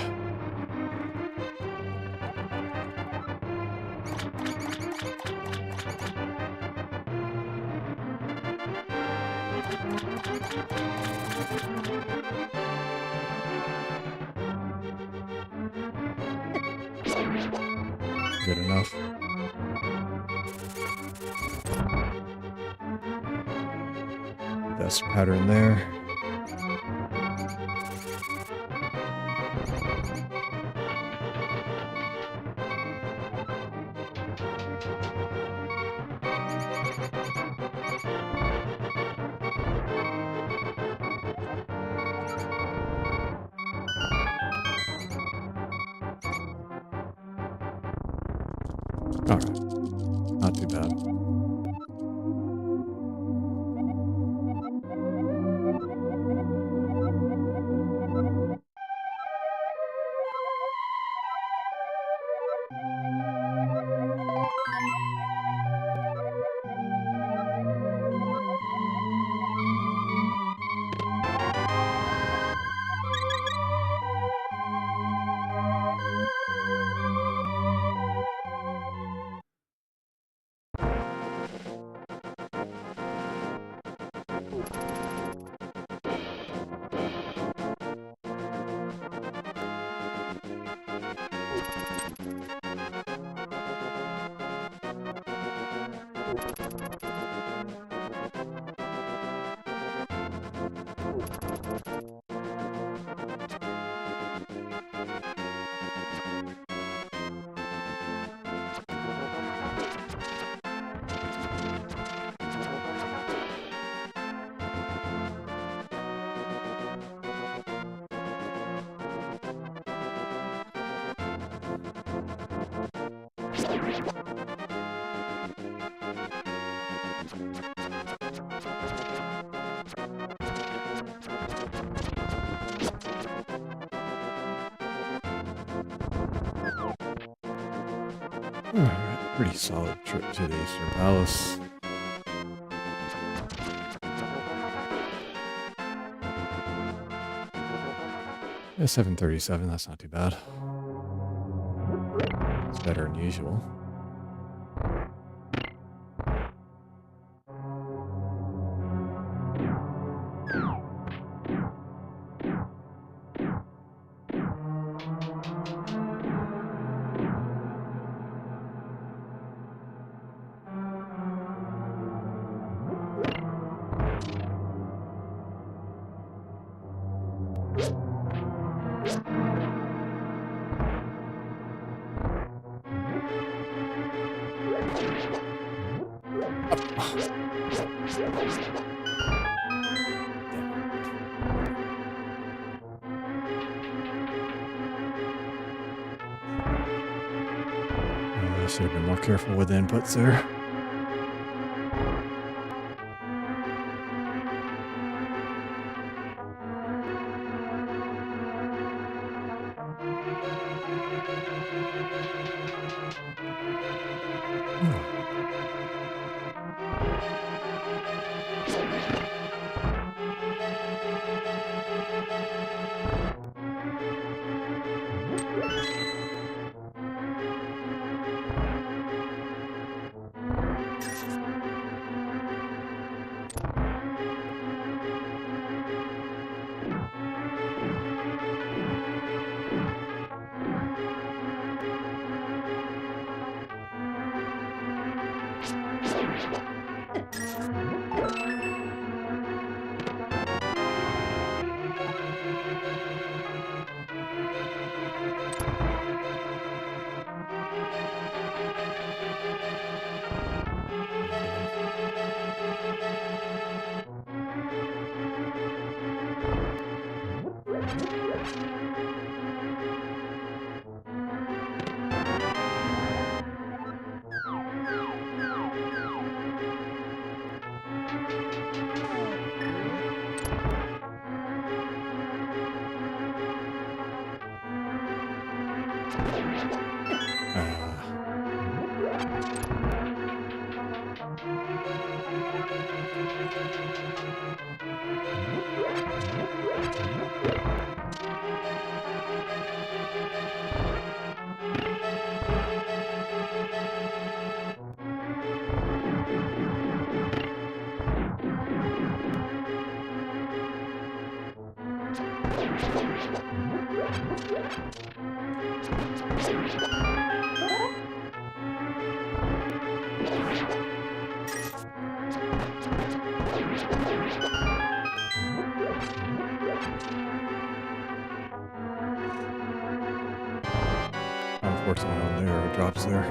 Good enough. That's pattern there. Alright, not too bad. Alright, pretty solid trip to the Eastern Palace. Yeah, 737, that's not too bad. It's better than usual. I should have been more careful with the inputs there. Unfortunately, on there, it drops there.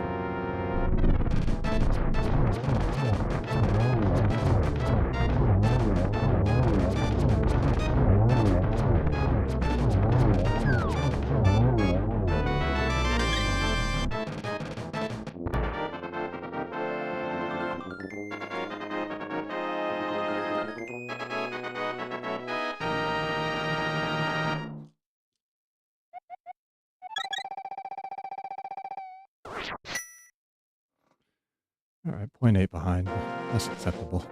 All right, 0.8 behind. That's acceptable.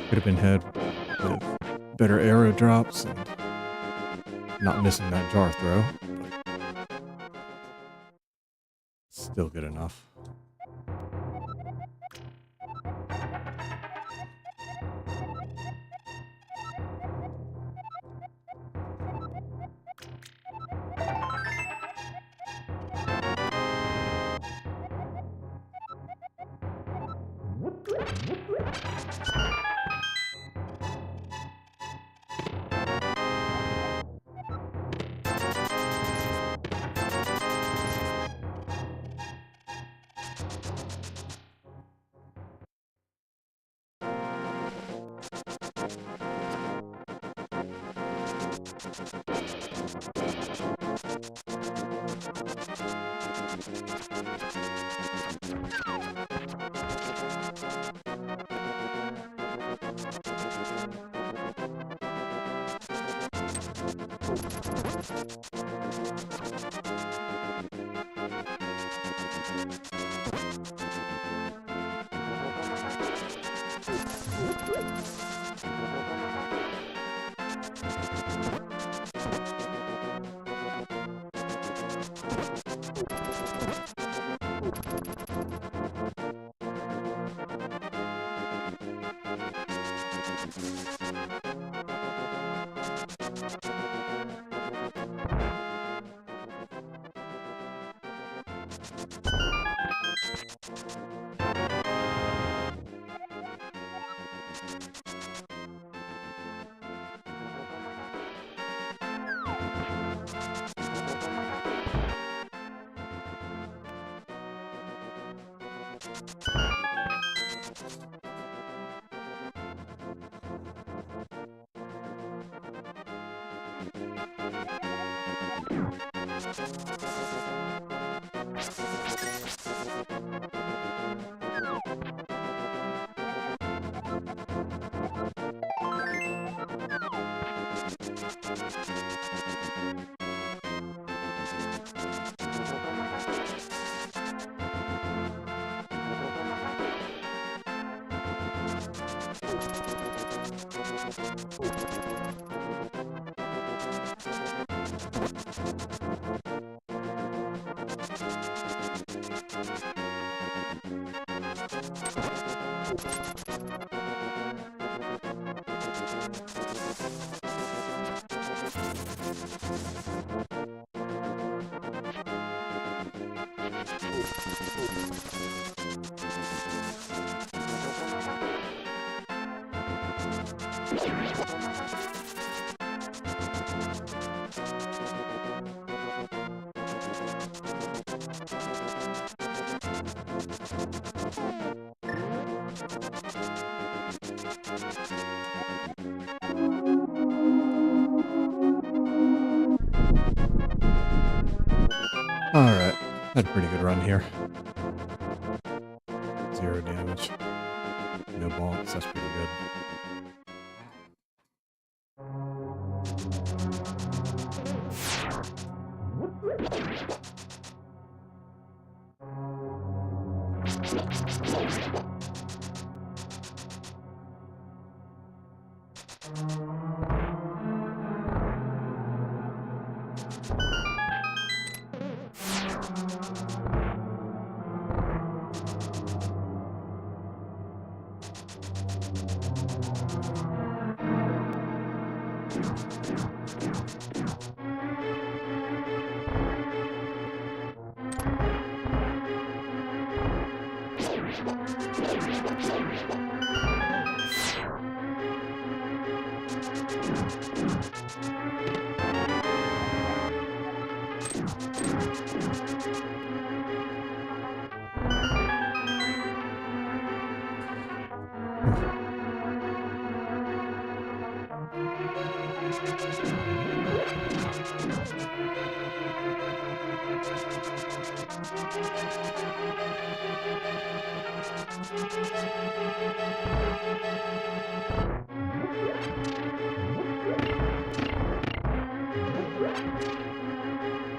Could have been ahead with better arrow drops and not missing that jar throw, but still good enough. Alright, had a pretty good run here. 0 damage. No bonks, that's pretty good.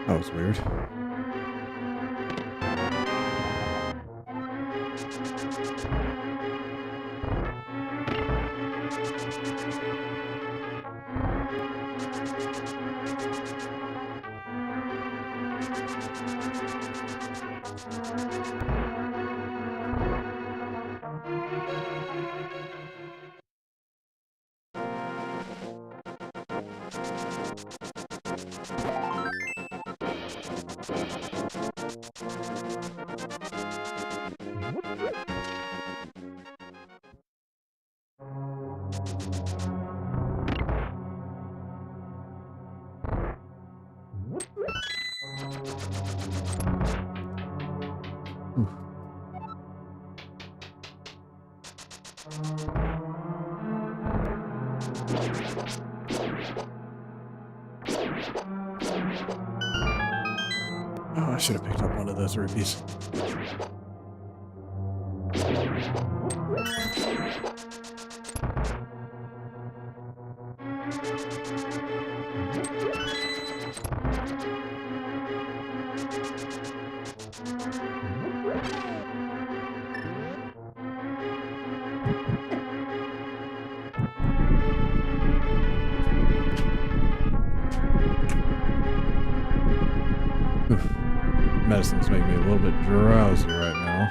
That was weird. Oh, I should have picked up one of those rupees. Medicine's making me a little bit drowsy right now.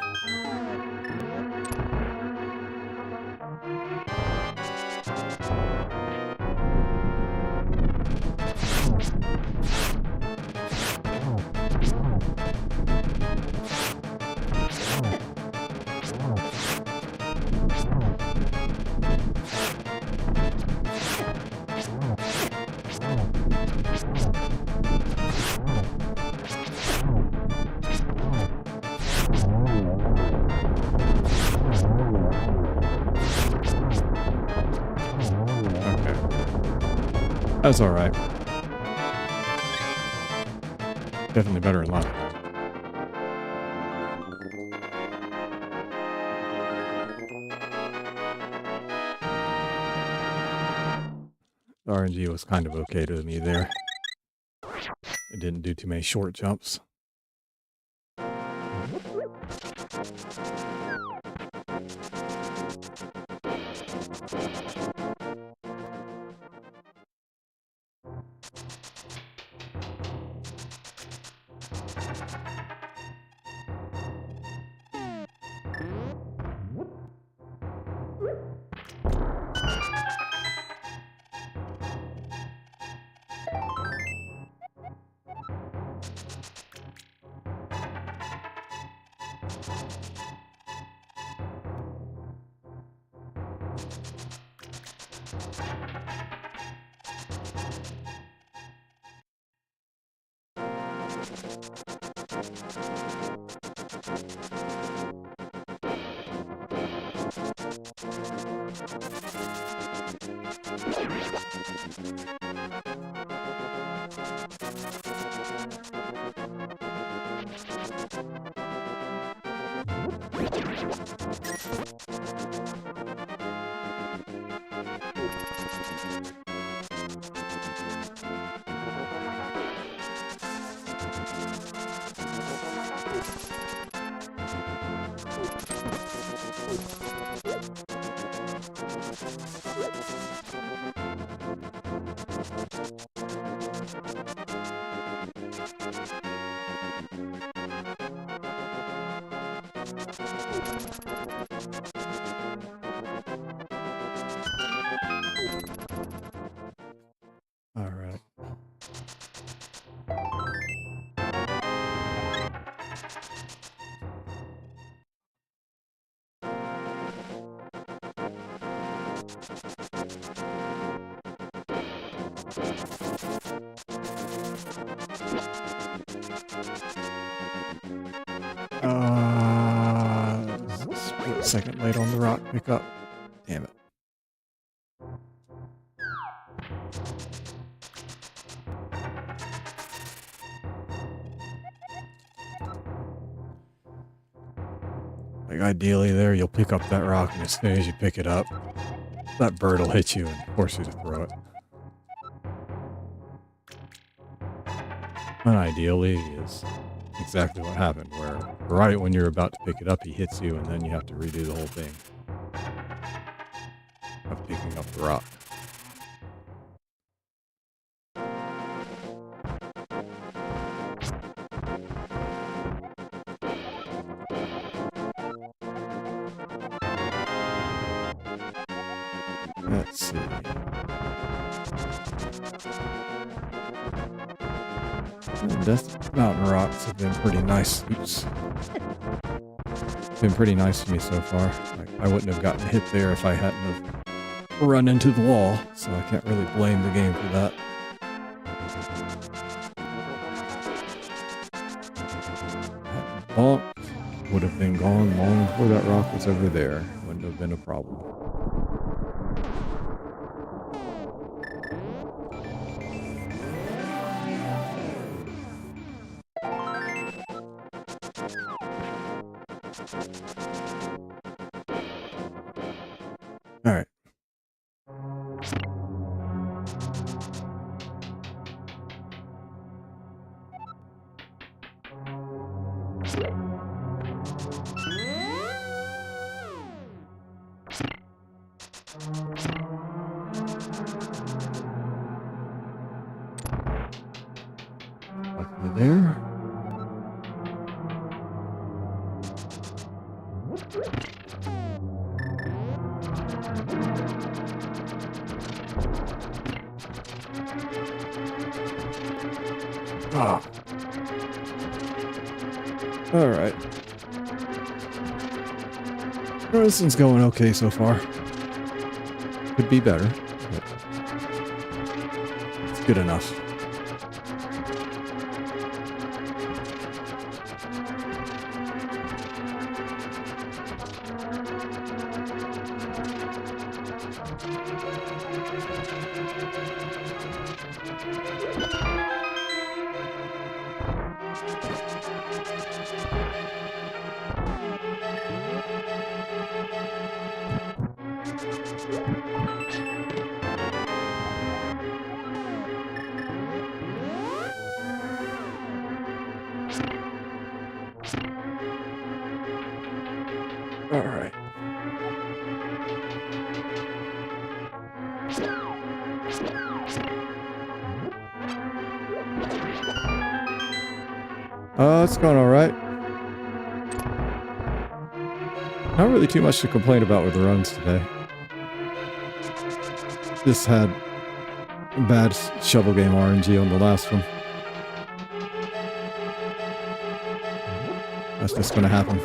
That's alright. Definitely better in life. The RNG was kind of okay to me there. It didn't do too many short jumps. All right. Split second late on the rock pickup. Damn it. Like ideally there, you'll pick up that rock, and as soon as you pick it up, that bird will hit you and force you to throw it. Unideally is exactly what happened, where right when you're about to pick it up, he hits you, and then you have to redo the whole thing of picking up the rock. Let's see. Death Mountain rocks have been pretty nice. Oops. Been pretty nice to me so far. Like, I wouldn't have gotten hit there if I hadn't have run into the wall, so I can't really blame the game for that. That bonk would have been gone long before that rock was ever there. Wouldn't have been a problem. All right. Up there. Ah. All right. Well, this one's going okay so far. Could be better, but it's good enough. All right. It's going all right. Not really too much to complain about with the runs today. Just had bad shovel game RNG on the last one. That's just gonna happen.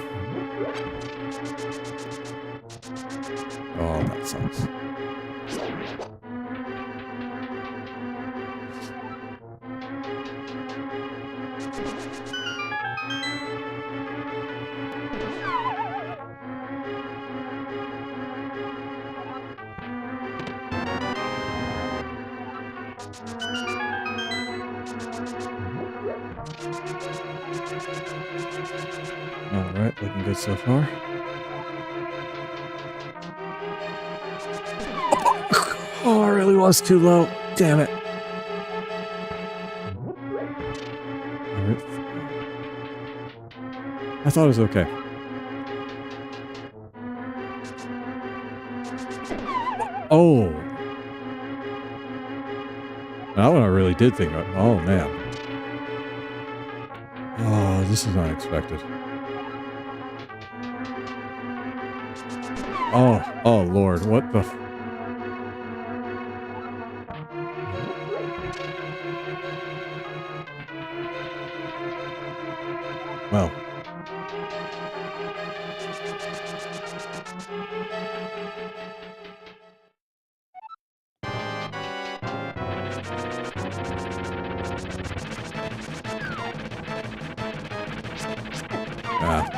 Oh, that sucks. Alright, looking good so far. Oh, I really was too low. Damn it. Alright. I thought it was okay. Oh. That one I really did think of. Oh, man. Oh, this is unexpected. Oh, Lord, what the? Well.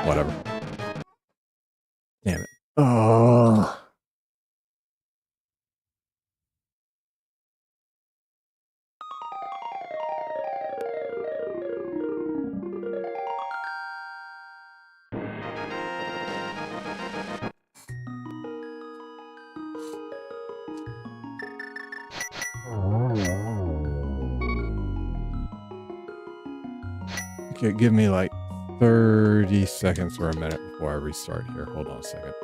Whatever. Damn it. Oh. Okay, give me like 30 seconds or a minute before I restart here. Hold on a second.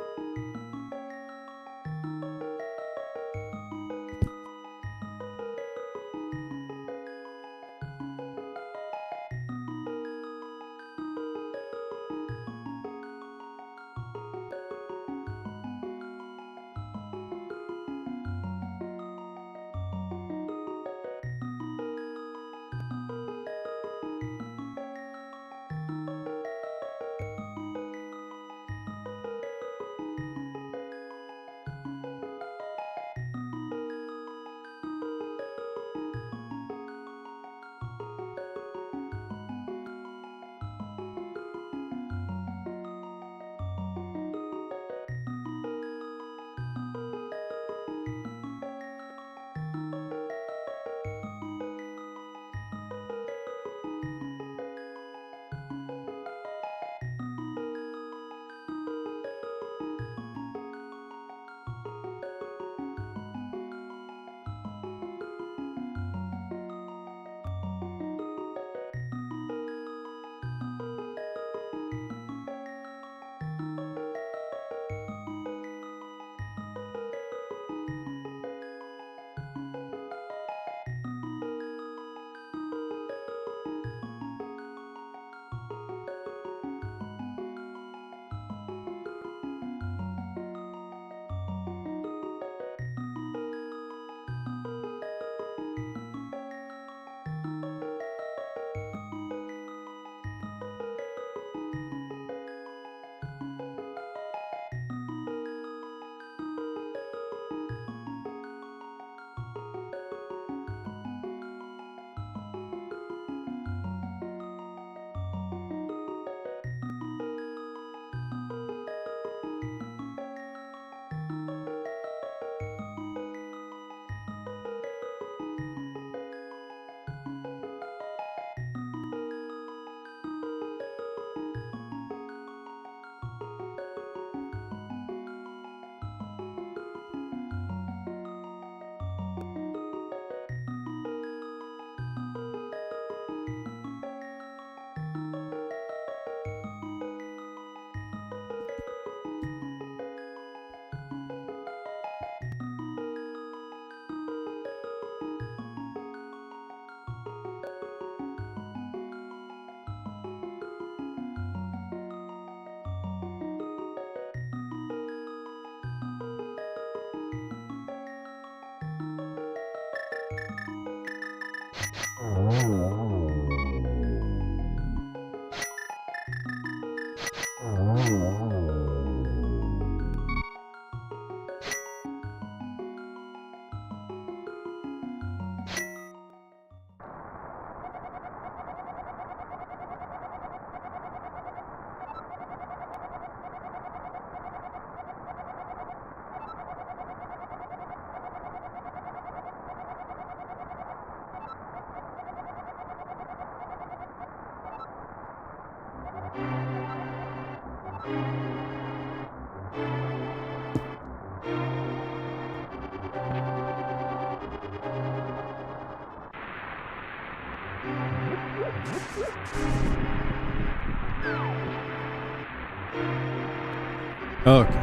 Okay.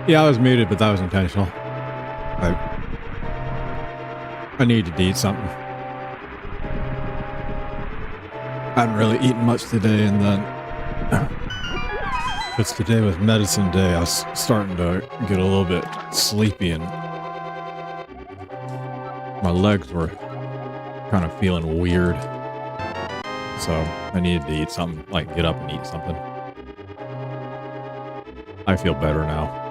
Yeah, I was muted, but that was intentional. I needed to eat something. I hadn't really eaten much today, and then Because today was medicine day, I was starting to get a little bit sleepy and my legs were kind of feeling weird. So I needed to eat something, like get up and eat something. I feel better now.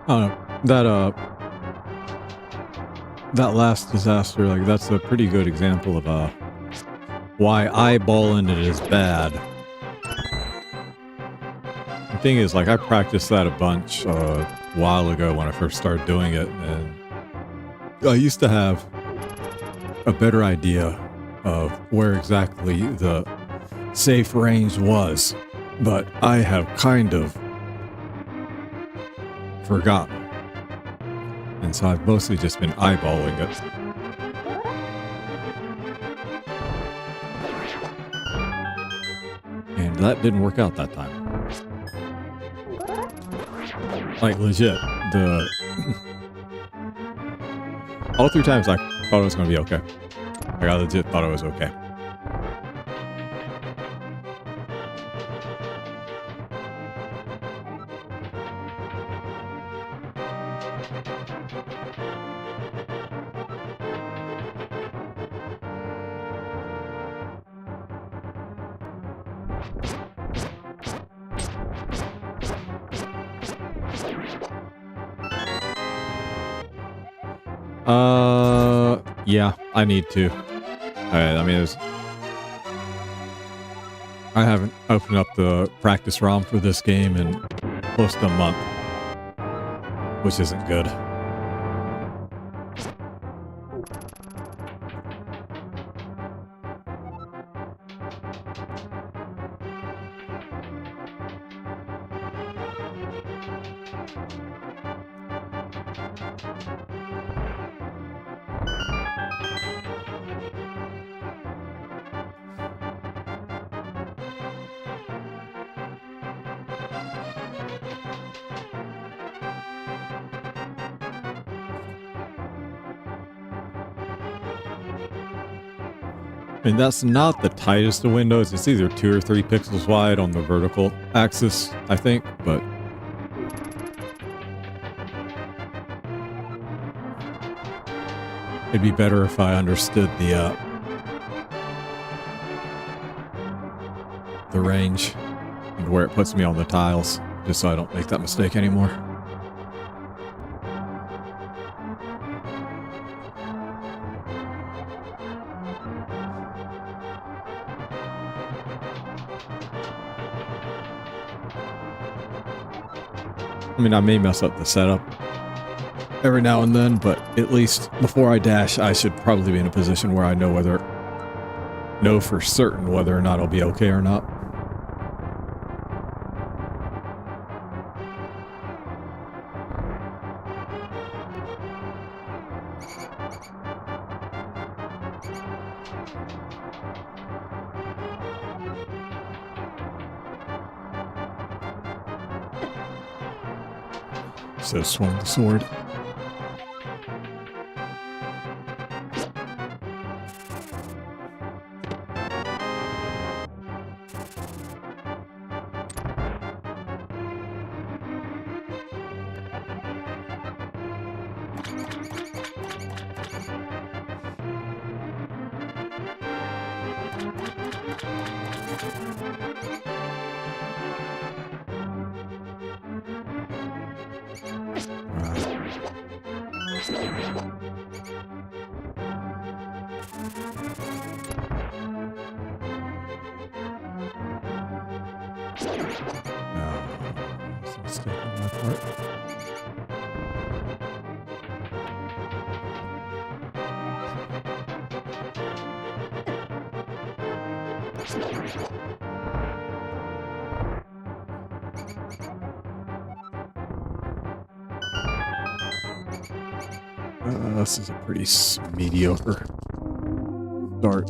I don't know, that last disaster, like, that's a pretty good example of, why eyeballing it is bad. The thing is, like, I practiced that a bunch, a while ago when I first started doing it, and I used to have a better idea of where exactly the safe range was, but I have kind of forgotten. And so I've mostly just been eyeballing it. And that didn't work out that time. Like, legit, all 3 times I thought it was going to be okay. Like, I legit thought it was okay. Yeah, I need to. I mean, I haven't opened up the practice ROM for this game in close to a month, which isn't good. And that's not the tightest of windows. It's either 2 or 3 pixels wide on the vertical axis, I think, but it'd be better if I understood the range and where it puts me on the tiles, just so I don't make that mistake anymore. I mean, I may mess up the setup every now and then, but at least before I dash, I should probably be in a position where I know for certain whether or not I'll be okay or not. So swung the sword. This is a pretty mediocre start.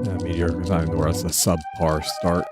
Yeah, mediocre is not even the word. It's a subpar start.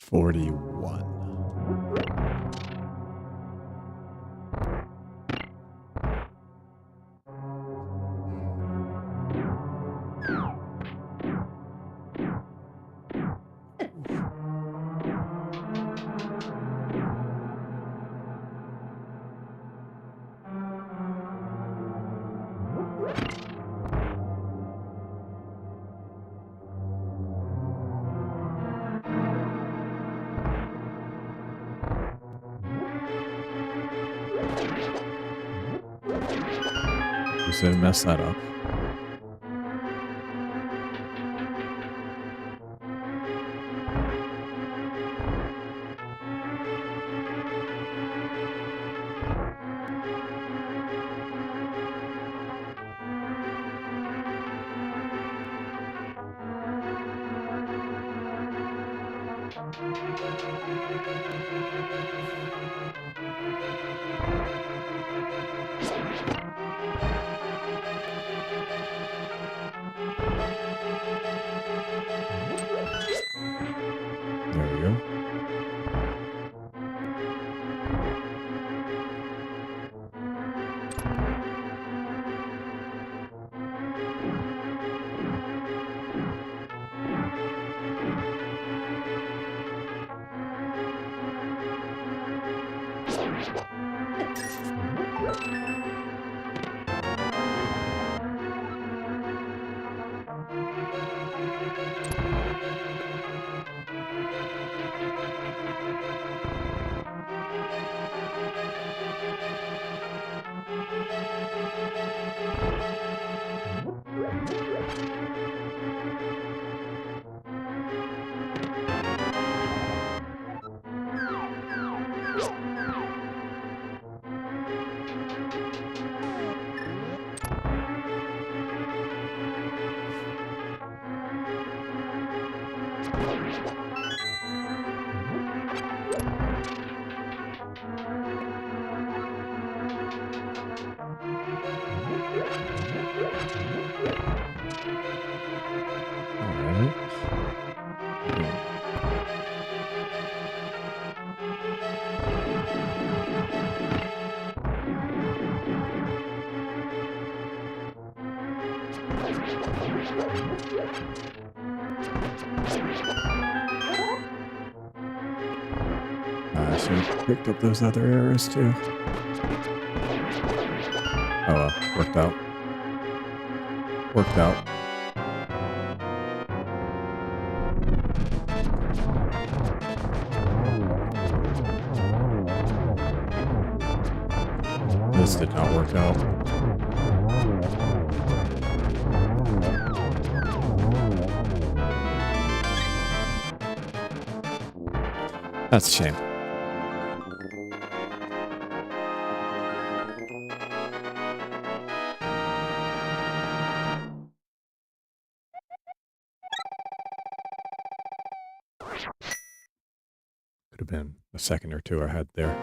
$41. Just didn't mess that up. There we go. I should have picked up those other arrows too. Oh well, worked out. Worked out. This did not work out. That's a shame. Could have been a second or two I had there.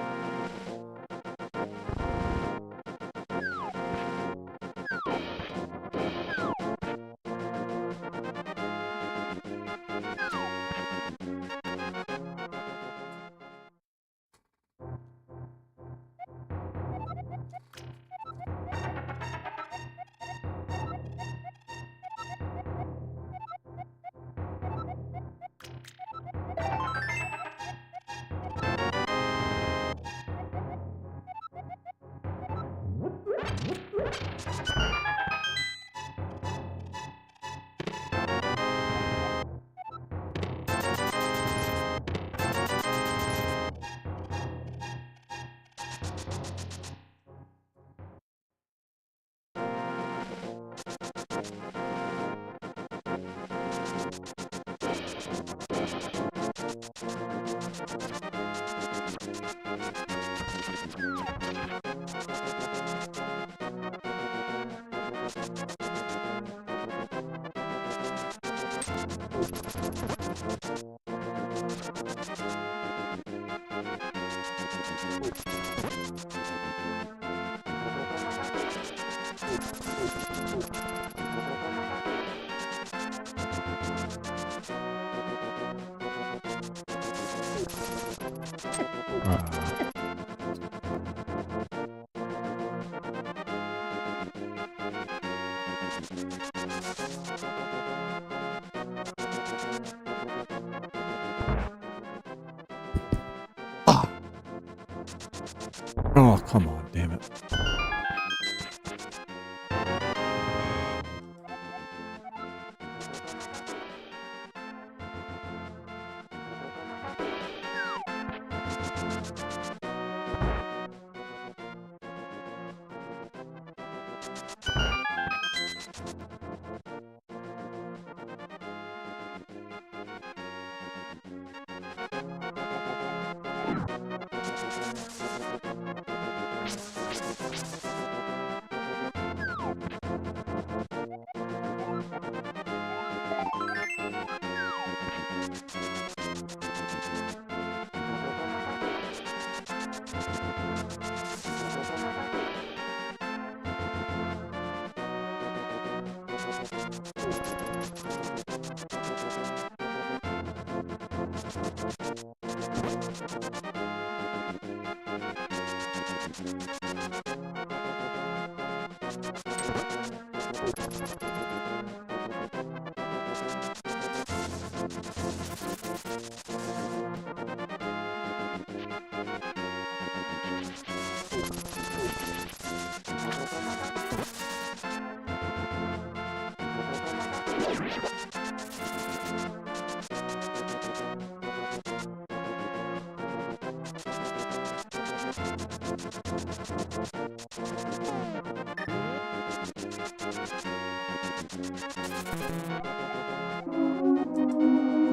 Oh, come on, damn it.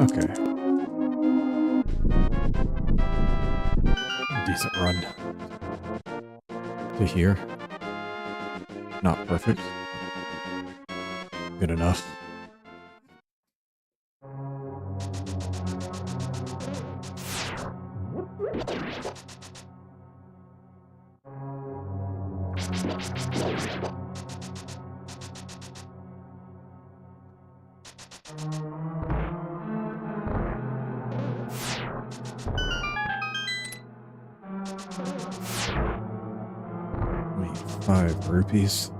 Okay. Decent run to here. Not perfect. Good enough. Maybe 5 rupees.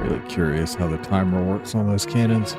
Really curious how the timer works on those cannons.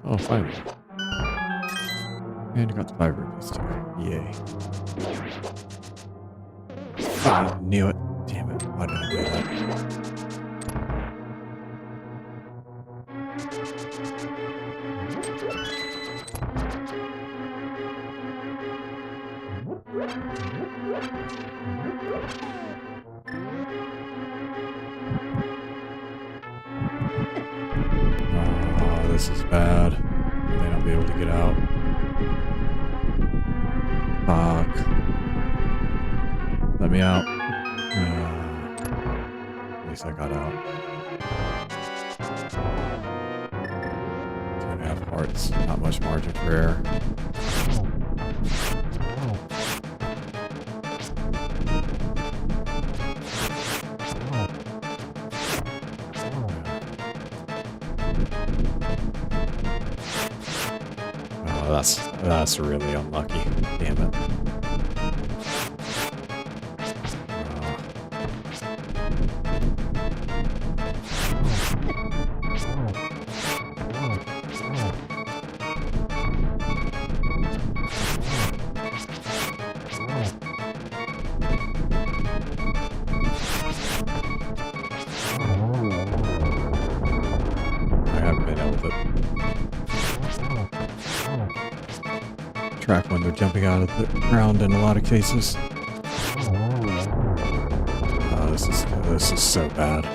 Oh, finally. And I got the 5 rupees too. Yay. I knew it. Damn it. Why did I do that? Oh, this is bad. I may not be able to get out. Fuck. Let me out. At least I got out. 2.5 hearts. Not much margin for error. That's really unlucky. Damn it. I haven't been able to track when they're jumping out of the ground in a lot of cases. This is so bad.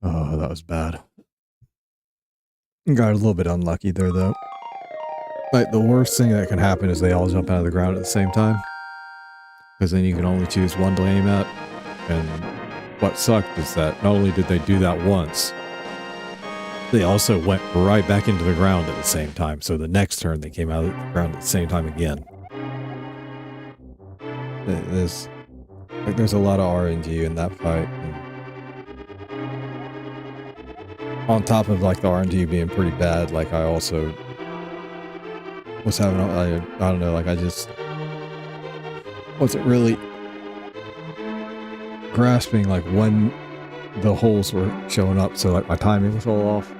Oh, that was bad. Got a little bit unlucky there though. Like the worst thing that can happen is they all jump out of the ground at the same time. Because then you can only choose one to aim at. And what sucked is that not only did they do that once, they also went right back into the ground at the same time. So the next turn they came out of the ground at the same time again. There's a lot of RNG in that fight. And on top of like the RNG being pretty bad, like I also was having, I don't know, like I just wasn't really grasping like when the holes were showing up, so like my timing was all off.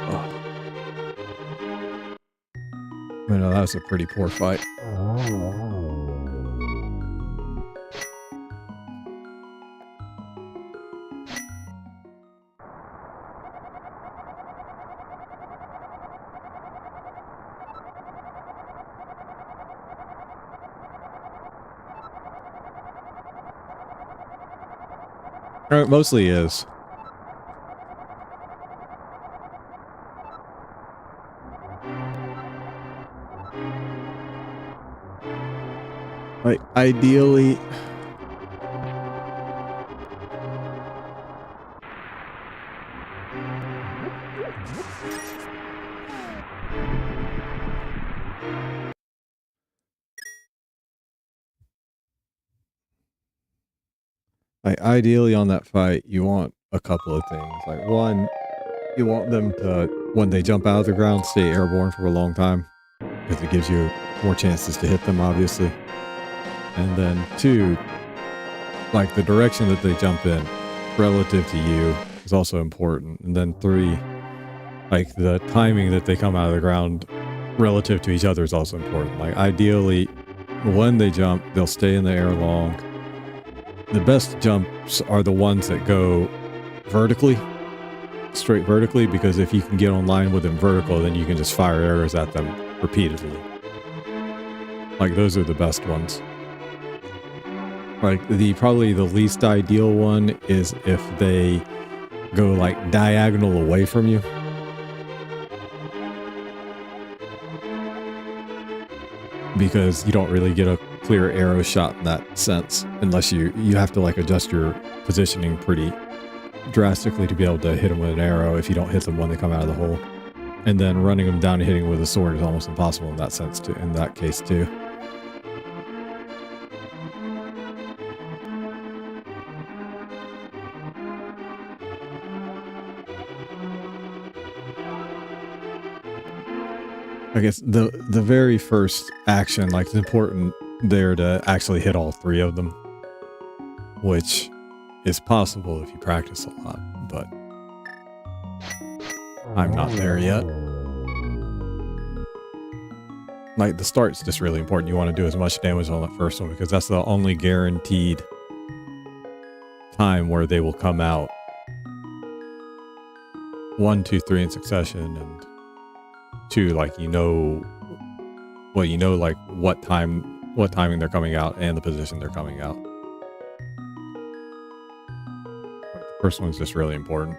Oh. You know, that was a pretty poor fight. It mostly is. Like, ideally... ideally on that fight, you want a couple of things. Like, one, you want them to, when they jump out of the ground, stay airborne for a long time. Because it gives you more chances to hit them, obviously. And then 2, like the direction that they jump in relative to you is also important. And then 3, like the timing that they come out of the ground relative to each other is also important. Like ideally, when they jump, they'll stay in the air long. The best jumps are the ones that go vertically, straight vertically, because if you can get on line with them vertical, then you can just fire arrows at them repeatedly. Like those are the best ones. Like probably the least ideal one is if they go like diagonal away from you. Because you don't really get a clear arrow shot in that sense, unless you have to like adjust your positioning pretty drastically to be able to hit them with an arrow if you don't hit them when they come out of the hole. And then running them down and hitting them with a sword is almost impossible in that sense too, in that case too. I guess the very first action, like it's important there to actually hit all 3 of them, which is possible if you practice a lot, but I'm not there yet. Like the start's just really important. You want to do as much damage on that first one because that's the only guaranteed time where they will come out 1, 2, 3 in succession, and 2, like like what timing they're coming out and the position they're coming out. The first one's just really important.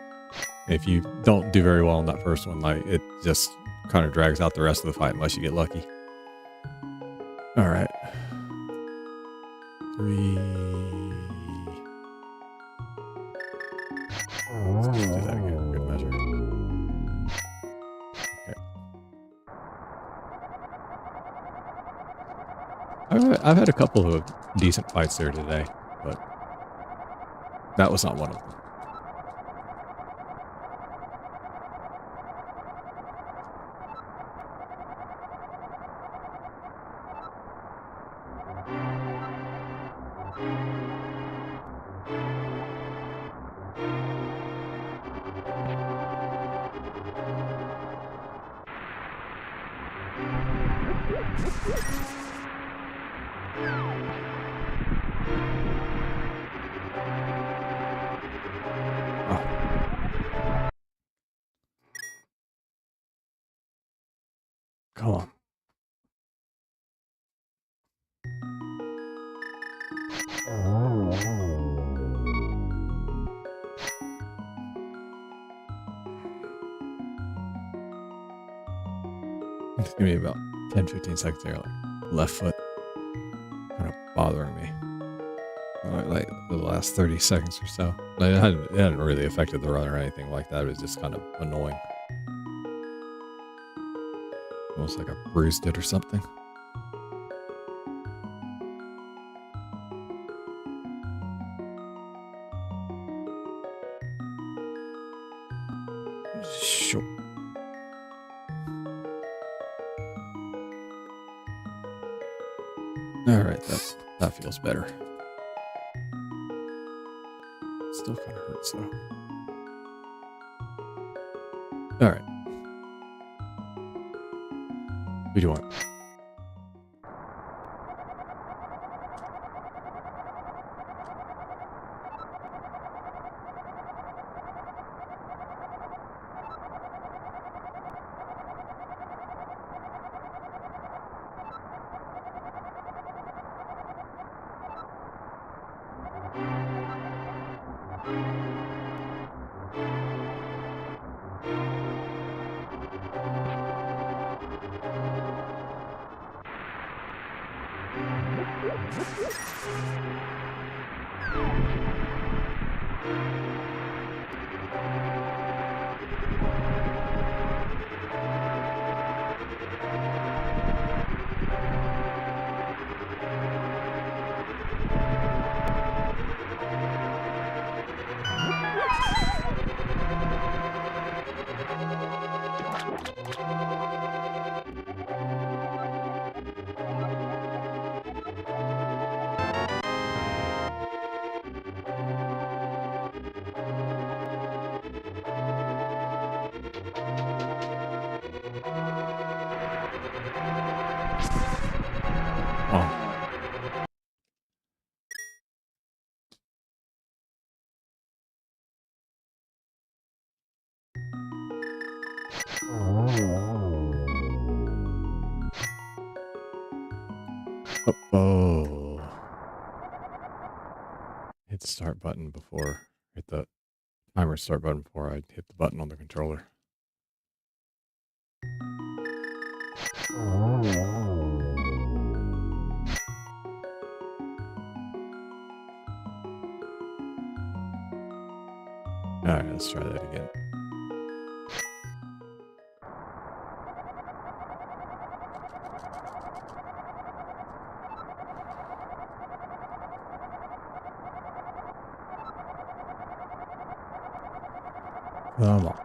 If you don't do very well on that first one, like it just kind of drags out the rest of the fight unless you get lucky. All right, 3. Let's just do that again for good measure. I've had a couple of decent fights there today, but that was not one of them. Come on. Just give me about 10-15 seconds there, like left foot kind of bothering me. Like the last 30 seconds or so. Like, it hadn't really affected the run or anything like that. It was just kind of annoying. Almost like I bruised it or something. Sure. All right, that feels better. Still kind of hurts though. All right. Who do you want? Oh. Hit the start button before, hit the timer start button before I hit the button on the controller. Alright, let's try that again. Come on.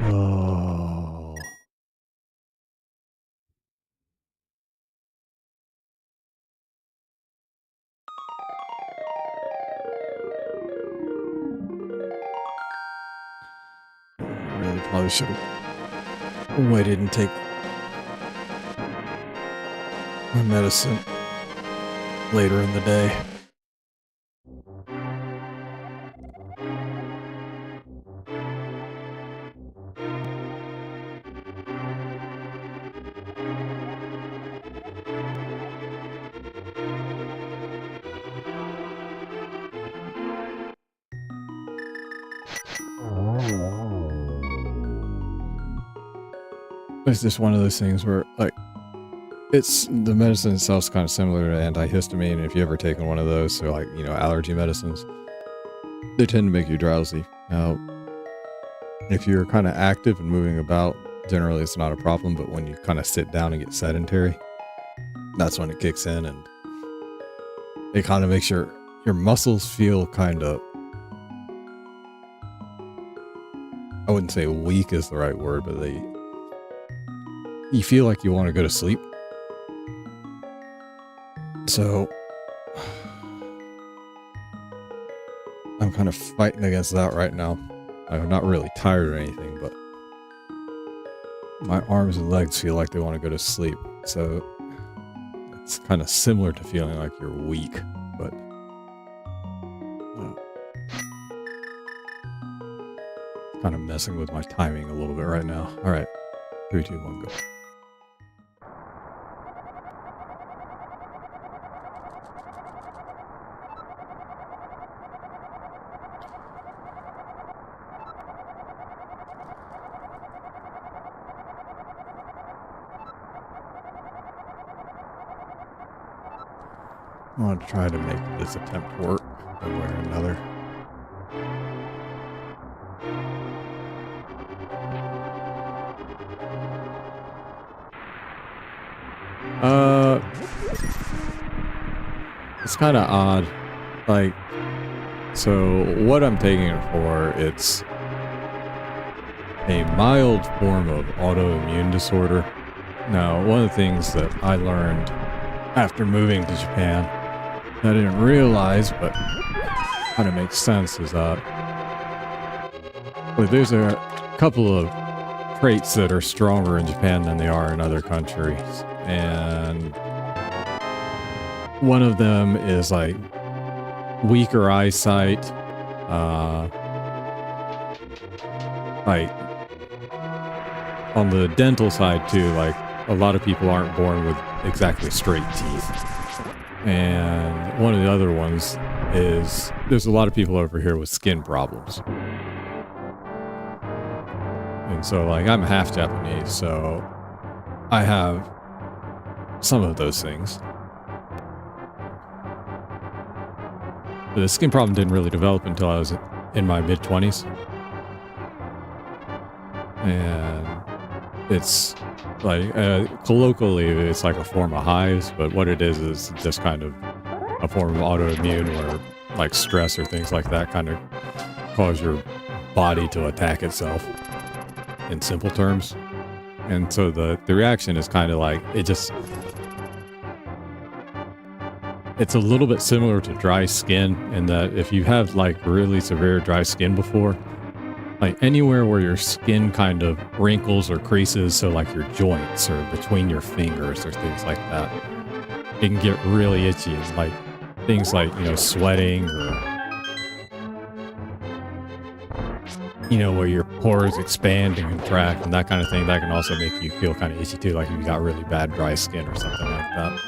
Oh. Really probably should have waited and take my medicine later in the day. It's just one of those things where, like, the medicine itself is kind of similar to antihistamine, and if you ever taken one of those, so like, you know, allergy medicines, they tend to make you drowsy. Now, if you're kind of active and moving about, generally it's not a problem, but when you kind of sit down and get sedentary, that's when it kicks in, and it kind of makes your muscles feel kind of, I wouldn't say weak is the right word, but you feel like you want to go to sleep. So I'm kind of fighting against that right now. I'm not really tired or anything, but my arms and legs feel like they want to go to sleep. So it's kind of similar to feeling like you're weak, but kind of messing with my timing a little bit right now. All right, 3, 2, 1, go. I want to try to make this attempt work one way or another. It's kind of odd. Like, so what I'm taking it for, it's a mild form of autoimmune disorder. Now, one of the things that I learned after moving to Japan that I didn't realize, but kind of makes sense, is that there's a couple of traits that are stronger in Japan than they are in other countries, and one of them is like weaker eyesight, like on the dental side too, like a lot of people aren't born with exactly straight teeth. And one of the other ones is there's a lot of people over here with skin problems. And so, like, I'm half Japanese, so I have some of those things. But the skin problem didn't really develop until I was in my mid-20s. And it's like, colloquially, it's like a form of hives, but what it is just kind of a form of autoimmune where, like, stress or things like that kind of cause your body to attack itself, in simple terms. And so the reaction is kind of like, it's a little bit similar to dry skin in that if you have like really severe dry skin before, like anywhere where your skin kind of wrinkles or creases, so like your joints or between your fingers or things like that, it can get really itchy. It's like things like, you know, sweating or, you know, where your pores expand and contract and that kind of thing. That can also make you feel kind of itchy too, like if you got really bad dry skin or something like that.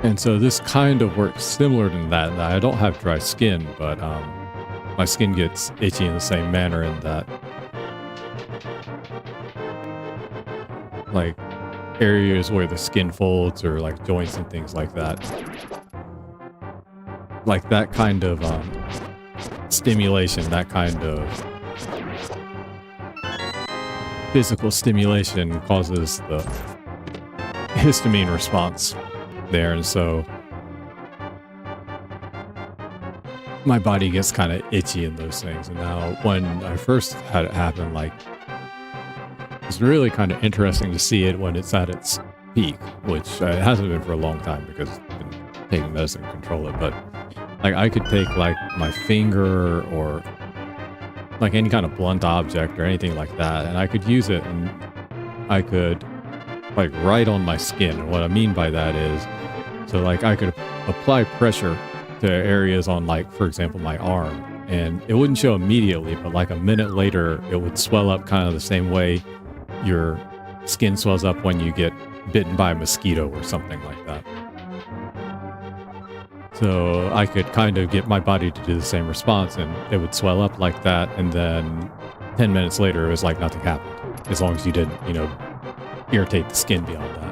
And so this kind of works similar to that. Now, I don't have dry skin, but my skin gets itchy in the same manner in that, like, areas where the skin folds or like joints and things like that. Like that kind of stimulation, that kind of physical stimulation causes the histamine response there, and so my body gets kind of itchy in those things. And now when I first had it happen, like, it's really kind of interesting to see it when it's at its peak, which it hasn't been for a long time because I've been taking medicine to control it. But like I could take like my finger or like any kind of blunt object or anything like that, and I could use it and I could like right on my skin. And what I mean by that is, so like I could apply pressure to areas on, like, for example, my arm, and it wouldn't show immediately, but like a minute later it would swell up kind of the same way your skin swells up when you get bitten by a mosquito or something like that. So I could kind of get my body to do the same response, and it would swell up like that, and then 10 minutes later it was like nothing happened, as long as you didn't, you know, irritate the skin beyond that.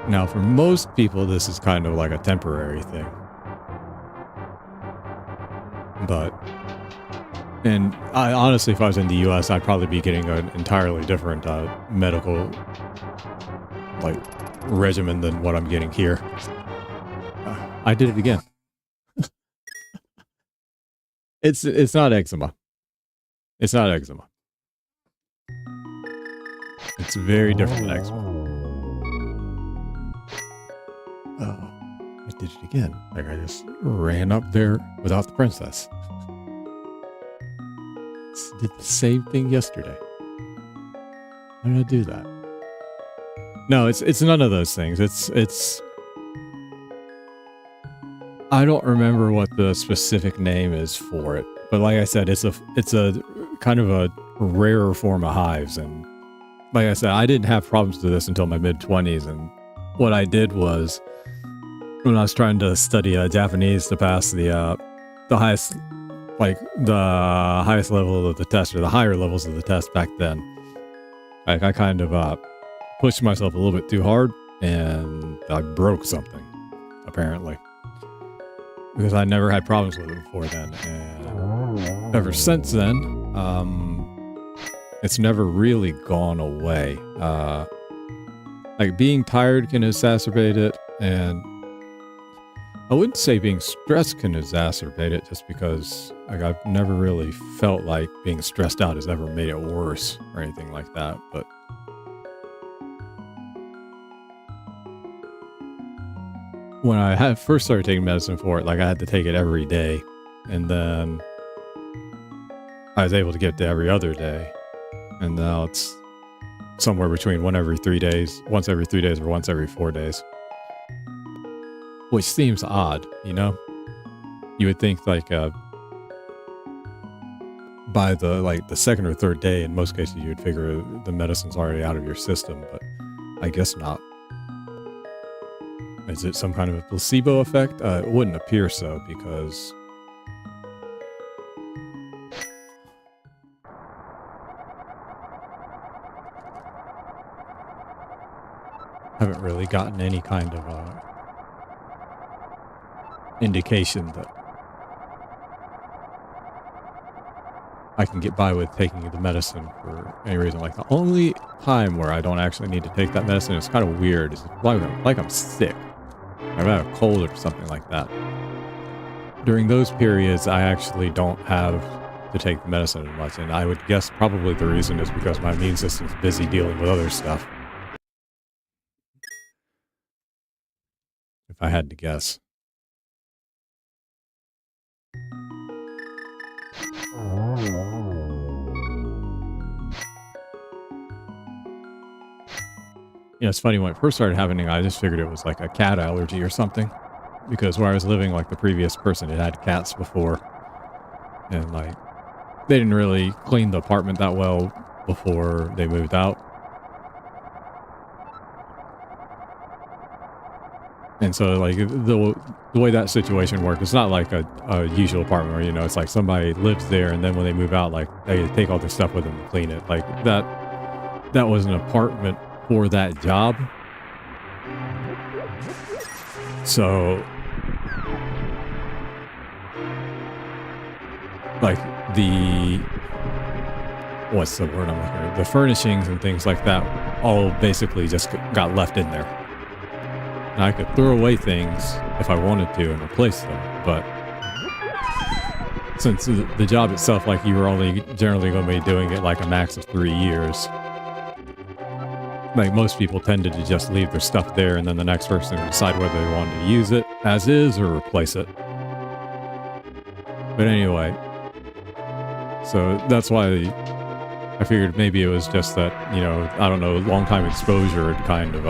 Now, for most people, this is kind of like a temporary thing. But, and I honestly, if I was in the US, I'd probably be getting an entirely different medical, like, regimen than what I'm getting here. I did it again. It's not eczema. It's not eczema. It's very different than eczema. Oh, I did it again. Like I just ran up there without the princess. Did the same thing yesterday. How did I do that? No, it's none of those things. It's I don't remember what the specific name is for it, but like I said, it's a kind of a rarer form of hives, and like I said, I didn't have problems with this until my mid-20s, and what I did was, when I was trying to study Japanese to pass the highest, like the highest level of the test, or the higher levels of the test back then, like I kind of pushed myself a little bit too hard, and I broke something, apparently, because I never had problems with it before then, and ever since then, it's never really gone away. Like being tired can exacerbate it, and I wouldn't say being stressed can exacerbate it, just because like I've never really felt like being stressed out has ever made it worse or anything like that. But when I had first started taking medicine for it, like I had to take it every day, and then I was able to get to every other day, and now it's somewhere between once every 3 days, or once every 4 days. Which seems odd, you know? You would think like by the second or third day, in most cases, you would figure the medicine's already out of your system, but I guess not. Is it some kind of a placebo effect? It wouldn't appear so, because I haven't really gotten any kind of indication that I can get by with taking the medicine for any reason. Like the only time where I don't actually need to take that medicine is kind of weird. Is like I'm sick. I've had a cold or something like that. During those periods, I actually don't have to take the medicine as much. And I would guess probably the reason is because my immune system's busy dealing with other stuff. If I had to guess. Yeah, it's funny, when I first started having it, I just figured it was like a cat allergy or something. Because where I was living, like the previous person had cats before. And like, they didn't really clean the apartment that well before they moved out. And so like the way that situation worked, it's not like a usual apartment where, you know, it's like somebody lives there and then when they move out, like they take all their stuff with them and clean it. Like that was an apartment for that job. So like what's the word I'm looking for? The furnishings and things like that all basically just got left in there. And I could throw away things if I wanted to and replace them, but since the job itself, like you were only generally going to be doing it like a max of 3 years, like most people tended to just leave their stuff there and then the next person would decide whether they wanted to use it as is or replace it. But anyway, so that's why I figured maybe it was just that, you know, I don't know, long time exposure had kind of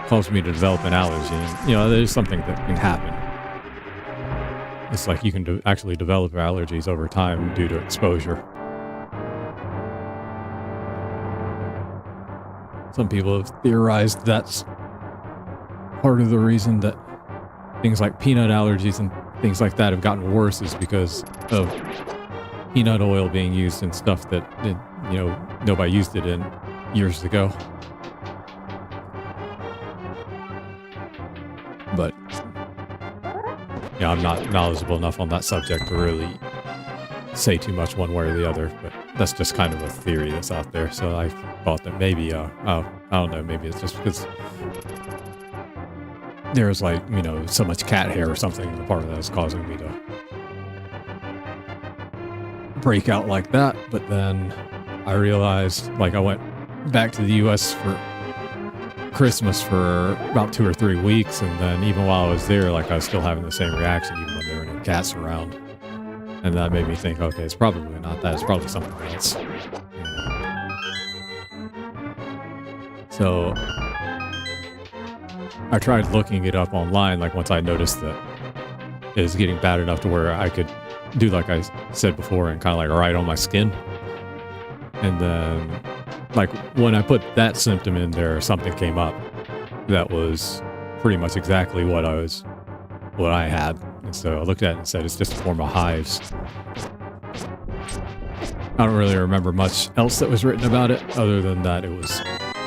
caused me to develop an allergy. And, you know, there's something that can happen. It's like you can actually develop allergies over time due to exposure. Some people have theorized that's part of the reason that things like peanut allergies and things like that have gotten worse is because of peanut oil being used in stuff that, you know, nobody used it in years ago. But yeah, I'm not knowledgeable enough on that subject to really say too much one way or the other, but that's just kind of a theory that's out there. So I thought that maybe, I don't know, maybe it's just because there's like, you know, so much cat hair or something in the apartment that's causing me to break out like that. But then I realized, like, I went back to the US for Christmas for about 2 or 3 weeks, and then even while I was there, like, I was still having the same reaction even when there were no cats around. And that made me think, okay, it's probably not that, it's probably something else. Yeah. So I tried looking it up online, like once I noticed that it was getting bad enough to where I could do like I said before and kind of like write on my skin. And then like when I put that symptom in there, something came up that was pretty much exactly what I had. And so I looked at it and said, it's just a form of hives. I don't really remember much else that was written about it, other than that it was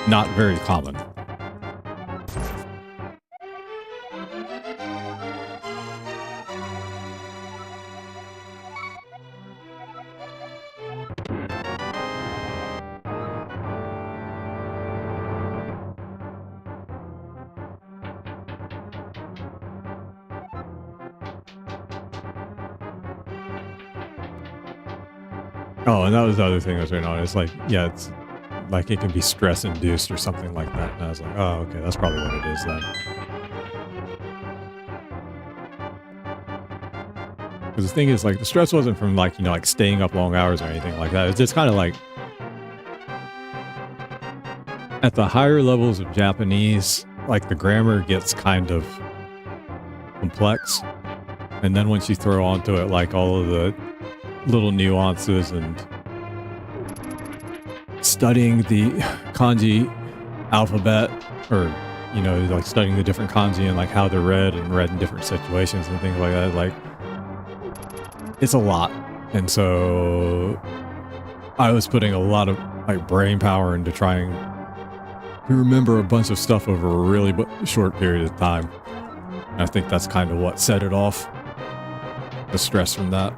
not very common. Oh, and that was the other thing I was written on. It's like, yeah, it's like it can be stress induced or something like that. And I was like, oh, okay, that's probably what it is then. Because the thing is, like, the stress wasn't from like, you know, like staying up long hours or anything like that. It's just kind of like at the higher levels of Japanese, like the grammar gets kind of complex. And then once you throw onto it, like all of the little nuances and studying the kanji alphabet, or, you know, like studying the different kanji and like how they're read and read in different situations and things like that, like it's a lot. And so I was putting a lot of like brain power into trying to remember a bunch of stuff over a really short period of time. And I think that's kind of what set it off, the stress from that.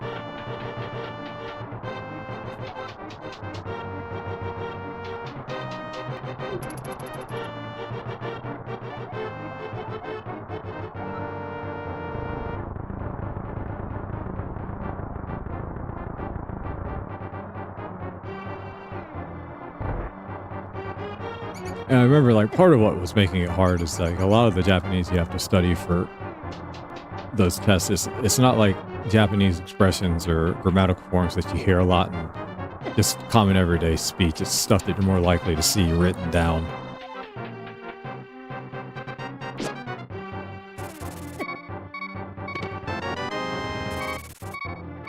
And I remember, like, part of what was making it hard is, like, a lot of the Japanese you have to study for those tests. It's not like Japanese expressions or grammatical forms that you hear a lot in just common everyday speech. It's stuff that you're more likely to see written down.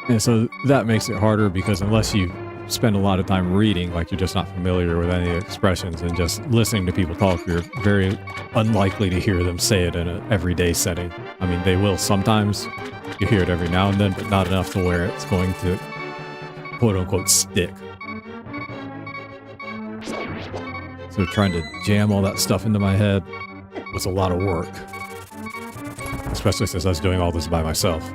And so that makes it harder because unless you spend a lot of time reading, like you're just not familiar with any expressions, and just listening to people talk, you're very unlikely to hear them say it in an everyday setting. I mean, they will sometimes. You hear it every now and then, but not enough to where it's going to quote-unquote stick. So trying to jam all that stuff into my head was a lot of work. Especially since I was doing all this by myself.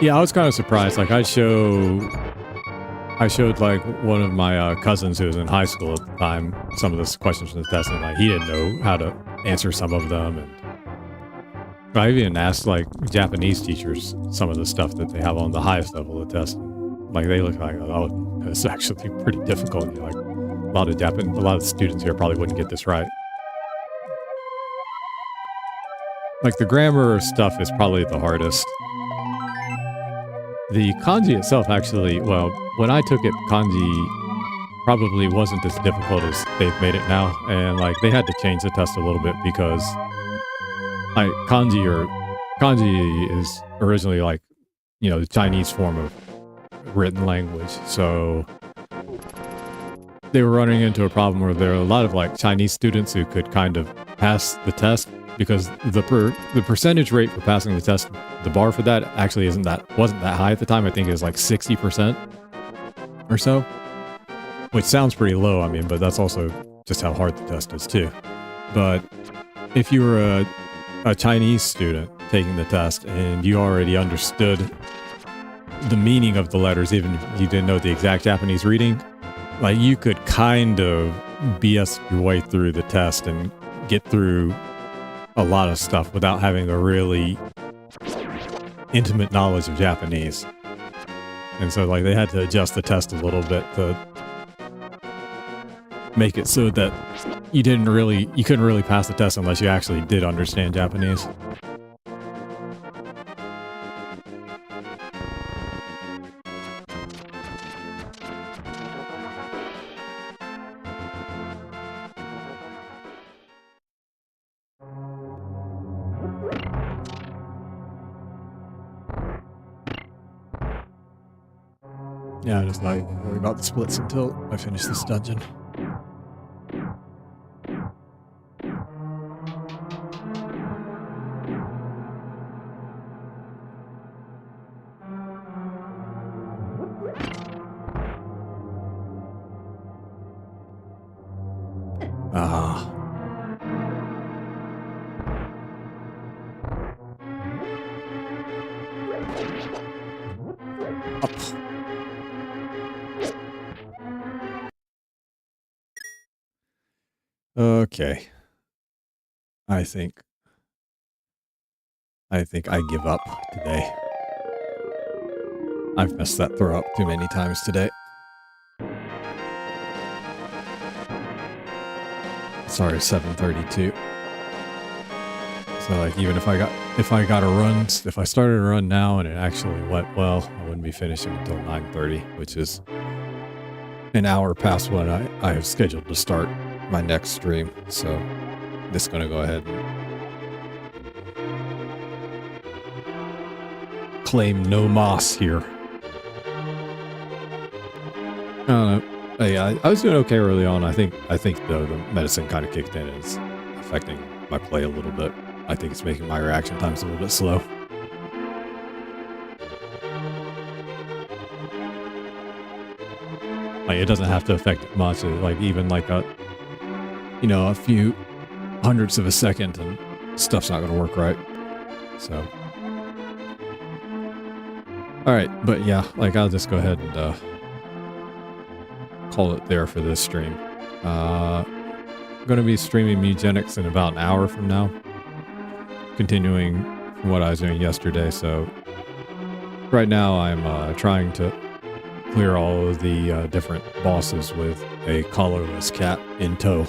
Yeah, I was kind of surprised. Like, I showed like one of my cousins who was in high school at the time some of the questions from the test, and like he didn't know how to answer some of them. And I even asked like Japanese teachers some of the stuff that they have on the highest level of the test. Like they look like, oh, it's actually pretty difficult. Like a lot of students here probably wouldn't get this right. Like the grammar stuff is probably the hardest. The kanji itself actually, well, when I took it, kanji probably wasn't as difficult as they've made it now. And like they had to change the test a little bit because kanji is originally like, you know, the Chinese form of written language. So they were running into a problem where there are a lot of like Chinese students who could kind of pass the test because the percentage rate for passing the test, the bar for that actually wasn't that high at the time. I think it was like 60% or so, which sounds pretty low. I mean, but that's also just how hard the test is too. But if you were a Chinese student taking the test and you already understood the meaning of the letters, even if you didn't know the exact Japanese reading, like you could kind of BS your way through the test and get through a lot of stuff without having a really intimate knowledge of Japanese. And so like they had to adjust the test a little bit to make it so that you couldn't really pass the test unless you actually did understand Japanese. Yeah, I'm just not even worry about the splits until I finish this dungeon. Okay. I think I give up today. I've messed that throw up too many times today. Sorry, 7:32. So like even if I started a run now and it actually went well, I wouldn't be finishing until 9:30, which is an hour past when I have scheduled to start my next stream. So I'm just gonna go ahead and claim no moss here. Yeah, I was doing okay early on. I think though the medicine kind of kicked in and it's affecting my play a little bit. I think it's making my reaction times a little bit slow. Like it doesn't have to affect it much. Like even like a few hundredths of a second and stuff's not going to work right. So, all right, but yeah, like I'll just go ahead and call it there for this stream. I'm going to be streaming Mugenics in about an hour from now. continuing from what I was doing yesterday. So right now I'm trying to clear all of the different bosses with a collarless cat in tow.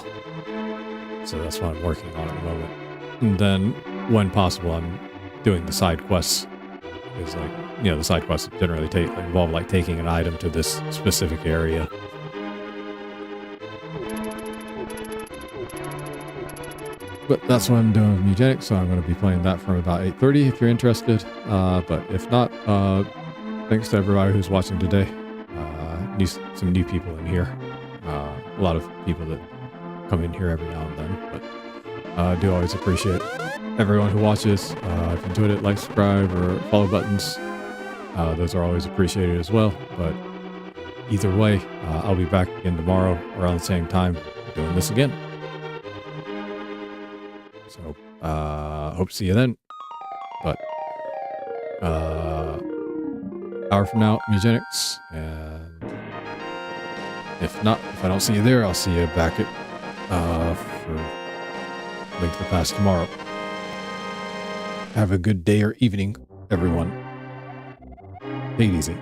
So that's what I'm working on at the moment. And then, when possible, I'm doing the side quests. Because, like, you know, the side quests generally involve, like, taking an item to this specific area. But that's what I'm doing with Mugenics, so I'm going to be playing that from about 8:30 if you're interested. But if not, thanks to everybody who's watching today. Some new people in here. A lot of people that come in here every now and then, but I do always appreciate everyone who watches. If you enjoyed it, like, subscribe, or follow buttons. Those are always appreciated as well. But either way, I'll be back again tomorrow around the same time doing this again. So, hope to see you then. But, hour from now, Mugenics, and if not, if I don't see you there, I'll see you back at, for Link to the Past tomorrow. Have a good day or evening, everyone. Take it easy.